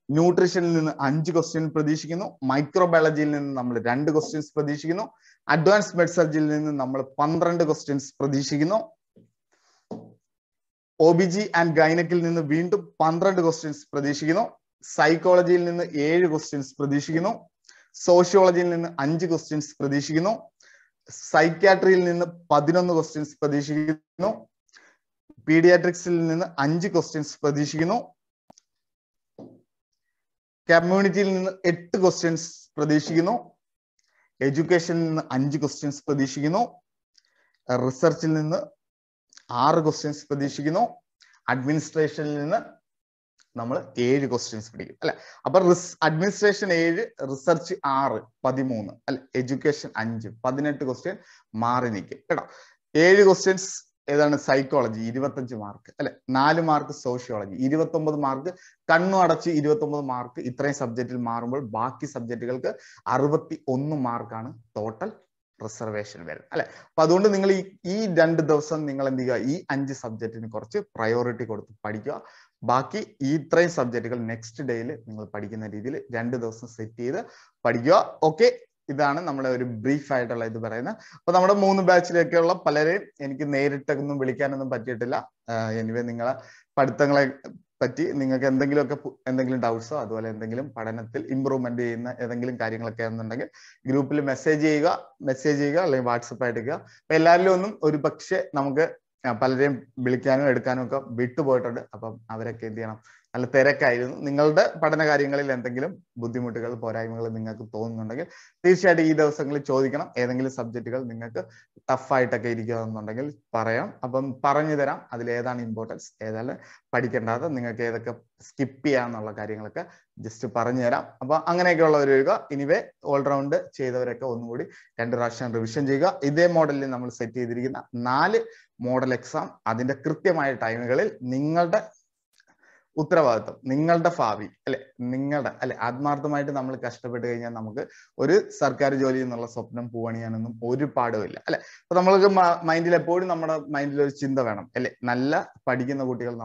S1: ന്യൂട്രീഷനിൽ നിന്ന് 5 ക്വസ്റ്റ്യൻ പ്രതീക്ഷിക്കുന്നു. മൈക്രോബയോളജിയിൽ നിന്ന് നമ്മൾ 2 ക്വസ്റ്റ്യൻസ് പ്രതീക്ഷിക്കുന്നു. അഡ്വാൻസ് മെഡ് സർജറിയിൽ നിന്ന് നമ്മൾ 12 ക്വസ്റ്റ്യൻസ് പ്രതീക്ഷിക്കുന്നു. OBG ആൻഡ് ഗൈനക്കിൽ നിന്ന് വീണ്ടും 12 ക്വസ്റ്റ്യൻസ് പ്രതീക്ഷിക്കുന്നു. സൈക്കോളജിയിൽ നിന്ന് 7 ക്വസ്റ്റ്യൻസ് പ്രതീക്ഷിക്കുന്നു. സോഷ്യോളജിയിൽ നിന്ന് 5 ക്വസ്റ്റ്യൻസ് പ്രതീക്ഷിക്കുന്നു. സൈക്യാട്രിയിൽ നിന്ന് 11 ക്വസ്റ്റ്യൻസ് പ്രതീക്ഷിക്കുന്നു. പീഡിയാട്രിക്സിൽ നിന്ന് 5 ക്വസ്റ്റ്യൻസ് പ്രതീക്ഷിക്കുന്നു. കമ്മ്യൂണിറ്റിയിൽ നിന്ന് 8 ക്വസ്റ്റ്യൻസ് പ്രതീക്ഷിക്കുന്നു. എഡ്യൂക്കേഷനിൽ നിന്ന് 5 ക്വസ്റ്റ്യൻസ് പ്രതീക്ഷിക്കുന്നു. റിസർച്ചിൽ നിന്ന് 6 ക്വസ്റ്റ്യൻസ് പ്രതീക്ഷിക്കുന്നു. അഡ്മിനിസ്ട്രേഷനിൽ നിന്ന് നമ്മൾ 7 ക്വസ്റ്റ്യൻസ് പഠിക്കും അല്ലെ. അപ്പൊ അഡ്മിനിസ്ട്രേഷൻ 7, റിസർച്ച് 6, 13 അല്ലെ, എഡ്യൂക്കേഷൻ 5, 18 ക്വസ്റ്റ്യൻ മാറി നിൽക്കും കേട്ടോ. 7 ക്വസ്റ്റ്യൻസ് ഏതാണ്, സൈക്കോളജി 25 മാർക്ക് അല്ലെ, 4 മാർക്ക് സോഷ്യോളജി, 29 മാർക്ക്, കണ്ണു അടച്ച് 29 മാർക്ക്. ഇത്രയും സബ്ജക്റ്റിൽ മാറുമ്പോൾ ബാക്കി സബ്ജക്റ്റുകൾക്ക് 61 മാർക്കാണ് ടോട്ടൽ റിസർവേഷൻ വരുന്നത് അല്ലെ. അപ്പൊ അതുകൊണ്ട് നിങ്ങൾ ഈ 2 ദിവസം നിങ്ങൾ എന്ത് ചെയ്യുക, ഈ 5 സബ്ജക്റ്റിന് കുറച്ച് പ്രയോറിറ്റി കൊടുത്ത് പഠിക്കുക. ബാക്കി ഈ ഇത്രയും സബ്ജക്റ്റുകൾ നെക്സ്റ്റ് ഡേയിൽ നിങ്ങൾ പഠിക്കുന്ന രീതിയിൽ 2 ദിവസം സെറ്റ് ചെയ്ത് പഠിക്കുക. ഓക്കെ, ഇതാണ് നമ്മുടെ ഒരു ബ്രീഫ് ആയിട്ടുള്ള ഇത് പറയുന്നത്. അപ്പൊ നമ്മുടെ 3 ബാച്ചിലേക്കുള്ള പലരെയും എനിക്ക് നേരിട്ടൊന്നും വിളിക്കാനൊന്നും പറ്റിയിട്ടില്ല. എനിവേ നിങ്ങളെ പഠിത്തങ്ങളെ പറ്റി നിങ്ങൾക്ക് എന്തെങ്കിലും ഡൗട്ട്സോ അതുപോലെ എന്തെങ്കിലും പഠനത്തിൽ ഇമ്പ്രൂവ്മെന്റ് ചെയ്യുന്ന ഏതെങ്കിലും കാര്യങ്ങളൊക്കെ എന്നുണ്ടെങ്കിൽ ഗ്രൂപ്പിൽ മെസ്സേജ് ചെയ്യുക അല്ലെങ്കിൽ വാട്സപ്പ് ആയിട്ട് ഇരിക്കുക. അപ്പൊ എല്ലാവരിലും ഒന്നും ഒരു പക്ഷേ നമുക്ക് പലരെയും വിളിക്കാനും എടുക്കാനും ഒക്കെ വിട്ടുപോയിട്ടുണ്ട്. അപ്പം അവരൊക്കെ എന്ത് ചെയ്യണം, നല്ല തിരക്കായിരുന്നു. നിങ്ങളുടെ പഠന കാര്യങ്ങളിൽ എന്തെങ്കിലും ബുദ്ധിമുട്ടുകൾ പോരായ്മകൾ നിങ്ങൾക്ക് തോന്നുന്നുണ്ടെങ്കിൽ തീർച്ചയായിട്ടും ഈ ദിവസങ്ങളിൽ ചോദിക്കണം. ഏതെങ്കിലും സബ്ജക്റ്റുകൾ നിങ്ങൾക്ക് ടഫായിട്ടൊക്കെ ഇരിക്കുകയെന്നുണ്ടെങ്കിൽ പറയാം. അപ്പം പറഞ്ഞു തരാം അതിൽ ഏതാണ് ഇമ്പോർട്ടൻസ്, ഏതാണ് പഠിക്കേണ്ടത്, നിങ്ങൾക്ക് ഏതൊക്കെ സ്കിപ്പ് ചെയ്യാന്നുള്ള കാര്യങ്ങളൊക്കെ ജസ്റ്റ് പറഞ്ഞു തരാം. അപ്പൊ അങ്ങനെയൊക്കെയുള്ള ഒരു ഇനിവേ ഓൾറൗണ്ട് ചെയ്തവരൊക്കെ ഒന്നുകൂടി 2 പ്രാവശ്യം റിവിഷൻ ചെയ്യുക. ഇതേ മോഡലിൽ നമ്മൾ സെറ്റ് ചെയ്തിരിക്കുന്ന 4 മോഡൽ എക്സാം അതിന്റെ കൃത്യമായ ടൈമുകളിൽ നിങ്ങളുടെ ഉത്തരവാദിത്വം, നിങ്ങളുടെ ഭാവി അല്ലെ ആത്മാർത്ഥമായിട്ട് നമ്മൾ കഷ്ടപ്പെട്ട് കഴിഞ്ഞാൽ നമുക്ക് ഒരു സർക്കാർ ജോലി എന്നുള്ള സ്വപ്നം പൂവണിയാനൊന്നും ഒരു പാടുമില്ല അല്ലെ. അപ്പൊ നമ്മൾക്ക് മൈൻഡിൽ എപ്പോഴും നമ്മുടെ മൈൻഡിൽ ഒരു ചിന്ത വേണം അല്ലെ, നല്ല പഠിക്കുന്ന കുട്ടികൾ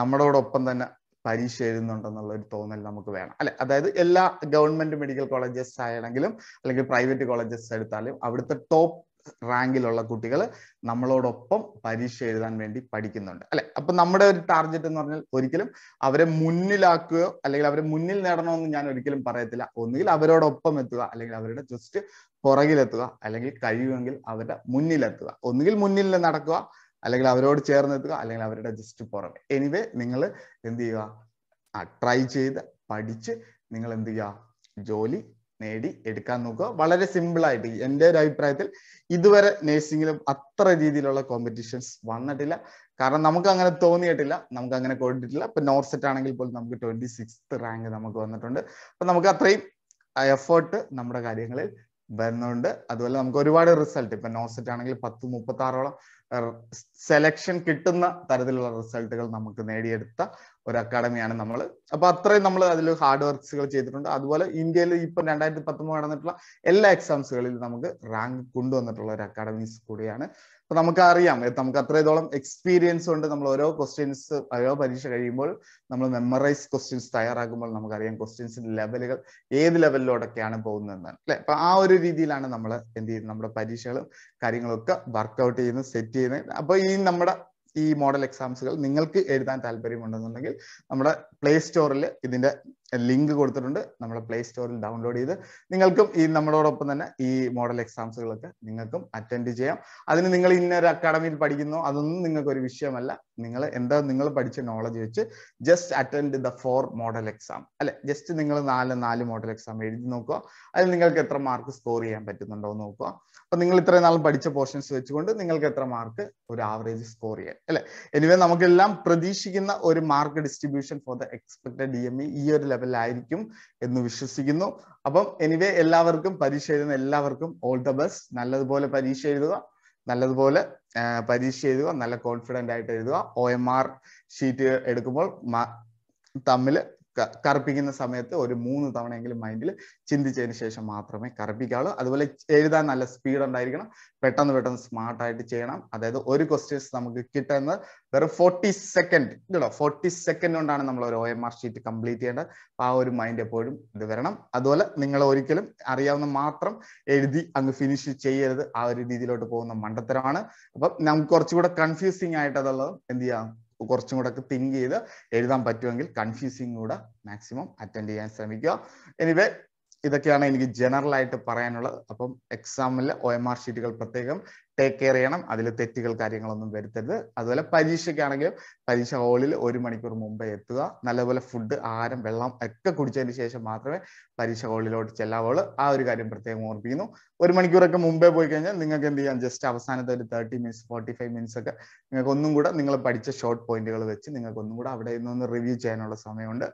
S1: നമ്മളോടൊപ്പം തന്നെ പരീക്ഷ എഴുതുന്നുണ്ടെന്നുള്ള ഒരു തോന്നൽ നമുക്ക് വേണം അല്ലെ. അതായത് എല്ലാ ഗവൺമെന്റ് മെഡിക്കൽ കോളേജസ് ആയാലെങ്കിലും അല്ലെങ്കിൽ പ്രൈവറ്റ് കോളേജസ് എടുത്താലും അവിടുത്തെ ടോപ്പ് റാങ്കിലുള്ള കുട്ടികൾ നമ്മളോടൊപ്പം പരീക്ഷ എഴുതാൻ വേണ്ടി പഠിക്കുന്നുണ്ട് അല്ലെ. അപ്പൊ നമ്മുടെ ഒരു ടാർഗറ്റ് എന്ന് പറഞ്ഞാൽ ഒരിക്കലും അവരെ മുന്നിലാക്കുകയോ അല്ലെങ്കിൽ അവരെ മുന്നിൽ നേടണമെന്ന് ഞാൻ ഒരിക്കലും പറയത്തില്ല. ഒന്നുകിൽ അവരോടൊപ്പം എത്തുക, അല്ലെങ്കിൽ അവരുടെ ജസ്റ്റ് പുറകിലെത്തുക, അല്ലെങ്കിൽ കഴിയുമെങ്കിൽ അവരുടെ മുന്നിലെത്തുക. ഒന്നുകിൽ മുന്നിൽ നടക്കുക, അല്ലെങ്കിൽ അവരോട് ചേർന്നെത്തുക, അല്ലെങ്കിൽ അവരുടെ ജസ്റ്റ് പുറമെ. എനിവേ നിങ്ങൾ എന്ത് ചെയ്യുക, ട്രൈ ചെയ്ത് പഠിച്ച് നിങ്ങൾ എന്ത് ചെയ്യുക, ജോലി നേടി എടുക്കാൻ നോക്കുക. വളരെ സിമ്പിൾ ആയിട്ട് എൻ്റെ ഒരു അഭിപ്രായത്തിൽ ഇതുവരെ നേഴ്സിംഗിലും അത്ര രീതിയിലുള്ള കോമ്പറ്റീഷൻസ് വന്നിട്ടില്ല. കാരണം നമുക്ക് അങ്ങനെ തോന്നിയിട്ടില്ല, നമുക്ക് അങ്ങനെ കൊടുത്തിട്ടില്ല. ഇപ്പൊ നോർസെറ്റ് ആണെങ്കിൽ പോലും നമുക്ക് 26th റാങ്ക് നമുക്ക് വന്നിട്ടുണ്ട്. അപ്പൊ നമുക്ക് അത്രയും എഫേർട്ട് നമ്മുടെ കാര്യങ്ങളിൽ വരുന്നുണ്ട്. അതുപോലെ നമുക്ക് ഒരുപാട് റിസൾട്ട്, ഇപ്പൊ നോർസെറ്റ് ആണെങ്കിൽ 10-36ഓളം സെലക്ഷൻ കിട്ടുന്ന തരത്തിലുള്ള റിസൾട്ടുകൾ നമുക്ക് നേടിയെടുത്ത ഒരു അക്കാഡമിയാണ് നമ്മൾ. അപ്പൊ അത്രയും നമ്മൾ അതിൽ ഹാർഡ് വർക്ക്സുകൾ ചെയ്തിട്ടുണ്ട്. അതുപോലെ ഇന്ത്യയിൽ ഇപ്പൊ 2019 നടന്നിട്ടുള്ള എല്ലാ എക്സാംസുകളിലും നമുക്ക് റാങ്ക് കൊണ്ടുവന്നിട്ടുള്ള ഒരു അക്കാഡമീസ് കൂടിയാണ്. അപ്പൊ നമുക്കറിയാം, നമുക്ക് അത്രത്തോളം എക്സ്പീരിയൻസ് ഉണ്ട്. നമ്മൾ ഓരോ പരീക്ഷ കഴിയുമ്പോൾ നമ്മൾ മെമ്മറൈസ് ക്വസ്റ്റ്യൻസ് തയ്യാറാക്കുമ്പോൾ നമുക്കറിയാം ക്വസ്റ്റ്യൻസിന്റെ ലെവലുകൾ ഏത് ലെവലിലോടൊക്കെയാണ് പോകുന്നതെന്നാണ് അല്ലെ. അപ്പൊ ആ ഒരു രീതിയിലാണ് നമ്മൾ എന്ത് ചെയ്യുന്നത്, നമ്മുടെ പരീക്ഷകളും കാര്യങ്ങളൊക്കെ വർക്ക്ഔട്ട് ചെയ്യുന്നത്, സെറ്റ് ചെയ്യുന്നത്. അപ്പൊ ഈ മോഡൽ എക്സാംസുകൾ നിങ്ങൾക്ക് എഴുതാൻ താല്പര്യമുണ്ടെന്നുണ്ടെങ്കിൽ നമ്മുടെ പ്ലേ സ്റ്റോറിൽ ഇതിന്റെ ലിങ്ക് കൊടുത്തിട്ടുണ്ട്. നമ്മുടെ പ്ലേ സ്റ്റോറിൽ ഡൗൺലോഡ് ചെയ്ത് നിങ്ങൾക്കും ഈ നമ്മളോടൊപ്പം തന്നെ ഈ മോഡൽ എക്സാംസുകളൊക്കെ നിങ്ങൾക്കും അറ്റൻഡ് ചെയ്യാം. അതിന് നിങ്ങൾ ഇന്നൊരു അക്കാഡമിയിൽ പഠിക്കുന്നോ അതൊന്നും നിങ്ങൾക്ക് ഒരു വിഷയമല്ല. നിങ്ങൾ പഠിച്ച നോളജ് വെച്ച് just attend the 4 model exam അല്ലെ. ജസ്റ്റ് നിങ്ങൾ 4 മോഡൽ എക്സാം എഴുതി നോക്കുക. അതിൽ നിങ്ങൾക്ക് എത്ര മാർക്ക് സ്കോർ ചെയ്യാൻ പറ്റുന്നുണ്ടോ എന്ന് നോക്കുക. അപ്പൊ നിങ്ങൾ ഇത്രയും നാളും പഠിച്ച പോർഷൻസ് വെച്ചുകൊണ്ട് നിങ്ങൾക്ക് എത്ര മാർക്ക് ഒരു ആവറേജ് സ്കോർ ചെയ്യാൻ അല്ലെ. എനിവേ നമുക്കെല്ലാം പ്രതീക്ഷിക്കുന്ന ഒരു mark distribution for the expected DME ഈ ഒരു ലെവലിലായിരിക്കും എന്ന് വിശ്വസിക്കുന്നു. അപ്പം എനിവേ എല്ലാവർക്കും പരീക്ഷ എഴുതുന്ന എല്ലാവർക്കും ഓൾ ദ ബെസ്റ്റ്. നല്ലതുപോലെ പരീക്ഷ എഴുതുക, നല്ല കോൺഫിഡന്റ് ആയിട്ട് എഴുതുക. OMR ഷീറ്റ് എടുക്കുമ്പോൾ തമ്മിൽ കറുപ്പിക്കുന്ന സമയത്ത് ഒരു 3 തവണയെങ്കിലും മൈൻഡിൽ ചിന്തിച്ചതിന് ശേഷം മാത്രമേ കറുപ്പിക്കാവുള്ളൂ. അതുപോലെ എഴുതാൻ നല്ല സ്പീഡ് ഉണ്ടായിരിക്കണം, പെട്ടെന്ന് സ്മാർട്ട് ആയിട്ട് ചെയ്യണം. അതായത് ഒരു ക്വസ്റ്റ്യൻസ് നമുക്ക് കിട്ടുന്നത് വെറും 40 സെക്കൻഡ് കേട്ടോ. 40 സെക്കൻഡ് കൊണ്ടാണ് നമ്മൾ ഒരു OMR ഷീറ്റ് കംപ്ലീറ്റ് ചെയ്യേണ്ടത്. ആ ഒരു മൈൻഡ് എപ്പോഴും ഇത് വരണം. അതുപോലെ നിങ്ങൾ ഒരിക്കലും അറിയാവുന്ന മാത്രം എഴുതി അങ്ങ് ഫിനിഷ് ചെയ്യരുത്. ആ ഒരു രീതിയിലോട്ട് പോകുന്ന മണ്ടത്തരമാണ്. അപ്പം നമുക്ക് കുറച്ചുകൂടെ കൺഫ്യൂസിങ് ആയിട്ട് അതുള്ളത് എന്ത് ചെയ്യാം, കുറച്ചും കൂടെ ഒക്കെ തിങ്ക് ചെയ്ത് എഴുതാൻ പറ്റുമെങ്കിൽ കൺഫ്യൂസിങ് കൂടെ മാക്സിമം അറ്റൻഡ് ചെയ്യാൻ ശ്രമിക്കുക. എനിവേ ഇതൊക്കെയാണ് എനിക്ക് ജനറൽ ആയിട്ട് പറയാനുള്ളത്. അപ്പം എക്സാമിൽ OMR ഷീറ്റുകൾ പ്രത്യേകം ടേക്ക് കെയർ ചെയ്യണം. അതിൽ തെറ്റുകൾ കാര്യങ്ങളൊന്നും വരുത്തരുത്. അതുപോലെ പരീക്ഷയ്ക്കാണെങ്കിലും പരീക്ഷ ഹാളിൽ 1 മണിക്കൂർ മുമ്പേ എത്തുക. നല്ലപോലെ ഫുഡ്, ആഹാരം, വെള്ളം ഒക്കെ കുടിച്ചതിന് ശേഷം മാത്രമേ പരീക്ഷ ഹാളിലോട്ട് ചെല്ലാവുള്ളൂ. ആ ഒരു കാര്യം പ്രത്യേകം ഓർപ്പിക്കുന്നു. 1 മണിക്കൂറൊക്കെ മുമ്പേ പോയി കഴിഞ്ഞാൽ നിങ്ങൾക്ക് എന്ത് ചെയ്യാം, ജസ്റ്റ് അവസാനത്തെ ഒരു 30 മിനിറ്റ്സ് 45 മിനിറ്റ്സ് ഒക്കെ നിങ്ങൾക്ക് ഒന്നും കൂടെ നിങ്ങൾ പഠിച്ച ഷോർട്ട് പോയിന്റുകൾ വെച്ച് നിങ്ങൾക്ക് ഒന്നും കൂടെ അവിടെ നിന്ന് റിവ്യൂ ചെയ്യാനുള്ള സമയമുണ്ട്.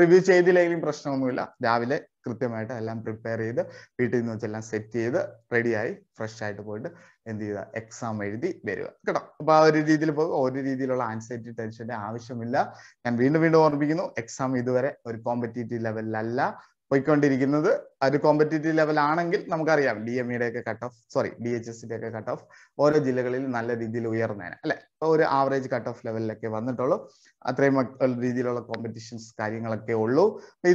S1: റിവ്യൂ ചെയ്തില്ലെങ്കിലും പ്രശ്നമൊന്നുമില്ല. രാവിലെ കൃത്യമായിട്ട് എല്ലാം പ്രിപ്പയർ ചെയ്ത് വീട്ടിൽ നിന്ന് വെച്ചെല്ലാം സെറ്റ് ചെയ്ത് റെഡിയായി ഫ്രഷ് ആയിട്ട് പോയിട്ട് എന്ത് ചെയ്യുക, എക്സാം എഴുതി വരിക കേട്ടോ. അപ്പൊ ആ ഒരു രീതിയിൽ പോകുക. ഒരു രീതിയിലുള്ള ആൻസൈറ്റി ടെൻഷന്റെ ആവശ്യമില്ല. ഞാൻ വീണ്ടും ഓർമ്മിപ്പിക്കുന്നു, എക്സാം ഇതുവരെ ഒരു കോമ്പറ്റീറ്റീവ് ലെവലിലല്ല. പോയിക്കൊണ്ടിരിക്കുന്നത്. ഒരു കോമ്പറ്റേറ്റീവ് ലെവൽ ആണെങ്കിൽ നമുക്കറിയാം DME-യുടെ ഒക്കെ കട്ട് ഓഫ്, DHS-ന്റെ ഒക്കെ കട്ട് ഓഫ് ഓരോ ജില്ലകളിൽ നല്ല രീതിയിൽ ഉയർന്നേനെ അല്ലെ. ഇപ്പൊ ഒരു ആവറേജ് കട്ട് ഓഫ് ലെവലിലൊക്കെ വന്നിട്ടുള്ളൂ. അത്രയും രീതിയിലുള്ള കോമ്പറ്റീഷൻസ് കാര്യങ്ങളൊക്കെ ഉള്ളൂ.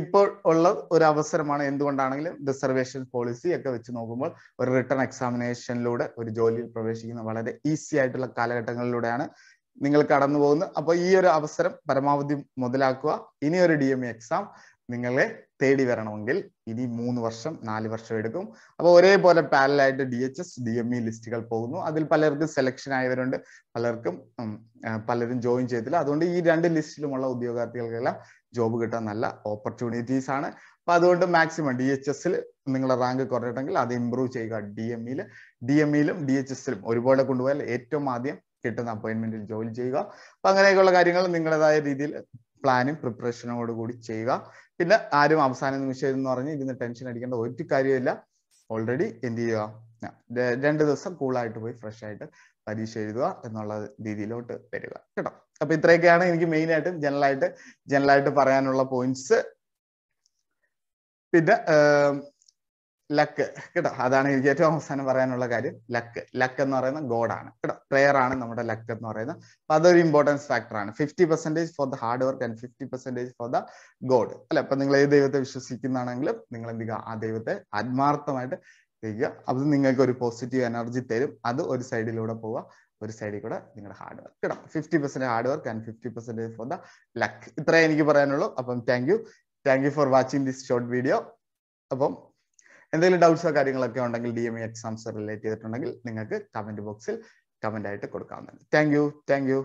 S1: ഇപ്പോൾ ഉള്ള ഒരു അവസരമാണ്. എന്തുകൊണ്ടാണെങ്കിലും റിസർവേഷൻ പോളിസി ഒക്കെ വെച്ച് നോക്കുമ്പോൾ ഒരു റിട്ടൺ എക്സാമിനേഷനിലൂടെ ഒരു ജോലിയിൽ പ്രവേശിക്കുന്ന വളരെ ഈസി ആയിട്ടുള്ള കാലഘട്ടങ്ങളിലൂടെയാണ് നിങ്ങൾ കടന്നു പോകുന്നത്. അപ്പൊ ഈ ഒരു അവസരം പരമാവധി മുതലാക്കുക. ഇനി ഒരു DME എക്സാം നിങ്ങളെ തേടി വരണമെങ്കിൽ ഇനി 3 വർഷം 4 വർഷം എടുക്കും. അപ്പൊ ഒരേപോലെ പാരലായിട്ട് DHS DME ലിസ്റ്റുകൾ പോകുന്നു. അതിൽ പലർക്കും സെലക്ഷൻ ആയവരുണ്ട്, പലരും ജോയിൻ ചെയ്തില്ല. അതുകൊണ്ട് ഈ 2 ലിസ്റ്റിലുമുള്ള ഉദ്യോഗാർത്ഥികൾക്കെല്ലാം ജോബ് കിട്ടാൻ നല്ല ഓപ്പർച്യൂണിറ്റീസ് ആണ്. അപ്പൊ അതുകൊണ്ട് മാക്സിമം DHS-ൽ നിങ്ങളുടെ റാങ്ക് കുറഞ്ഞിട്ടെങ്കിൽ അത് ഇംപ്രൂവ് ചെയ്യുക. DME-ലും DHS-ലും ഒരുപോലെ കൊണ്ടുപോയാൽ ഏറ്റവും ആദ്യം കിട്ടുന്ന അപ്പോയിന്റ്മെന്റിൽ ജോയിൻ ചെയ്യുക. അപ്പൊ അങ്ങനെയൊക്കെയുള്ള കാര്യങ്ങൾ നിങ്ങളുടേതായ രീതിയിൽ പ്ലാനും പ്രിപ്പറേഷനോട് കൂടി ചെയ്യുക. പിന്നെ ആരും അവസാന നിമിഷം എന്ന് പറഞ്ഞ് ഇതിന് ടെൻഷൻ അടിക്കേണ്ട ഒരു കാര്യമില്ല. ഓൾറെഡി എന്ത് ചെയ്യുക, 2 ദിവസം കൂളായിട്ട് പോയി ഫ്രഷ് ആയിട്ട് പരീക്ഷ എഴുതുക എന്നുള്ള രീതിയിലോട്ട് വരിക കേട്ടോ. അപ്പൊ ഇത്രയൊക്കെയാണ് എനിക്ക് മെയിൻ ആയിട്ടും ജനറലായിട്ട് പറയാനുള്ള പോയിന്റ്സ്. പിന്നെ ലക്ക് കേട്ടോ, അതാണ് എനിക്ക് ഏറ്റവും അവസാനം പറയാനുള്ള കാര്യം. ലക്ക് എന്ന് പറയുന്ന ഗോഡാണ് കേട്ടോ. പ്രെയർ ആണ് നമ്മുടെ ലക്ക് എന്ന് പറയുന്നത്. അപ്പൊ അതൊരു ഇമ്പോർട്ടൻസ് ഫാക്ടർ ആണ്. 50% for the hard work and 50% for the God അല്ലെ. അപ്പൊ നിങ്ങൾ ഏത് ദൈവത്തെ വിശ്വസിക്കുന്നതാണെങ്കിലും നിങ്ങൾ എന്ത് ചെയ്യുക, ആ ദൈവത്തെ ആത്മാർത്ഥമായിട്ട് ചെയ്യുക. അത് നിങ്ങൾക്ക് ഒരു പോസിറ്റീവ് എനർജി തരും. അത് ഒരു സൈഡിലൂടെ പോവുക, ഒരു സൈഡിൽ കൂടെ നിങ്ങളുടെ ഹാർഡ് വർക്ക് കേട്ടോ. 50% hard work and 50% for the luck. ഇത്രേ എനിക്ക് പറയാനുള്ളൂ. അപ്പം thank you for watching this short video. അപ്പം എന്തെങ്കിലും ഡൗട്ട്സോ കാര്യങ്ങളൊക്കെ ഉണ്ടെങ്കിൽ DME എക്സാംസ് റിലേറ്റ് ചെയ്തിട്ടുണ്ടെങ്കിൽ നിങ്ങൾക്ക് കമന്റ് ബോക്സിൽ കമന്റ് ആയിട്ട് കൊടുക്കാവുന്നതാണ്. Thank you.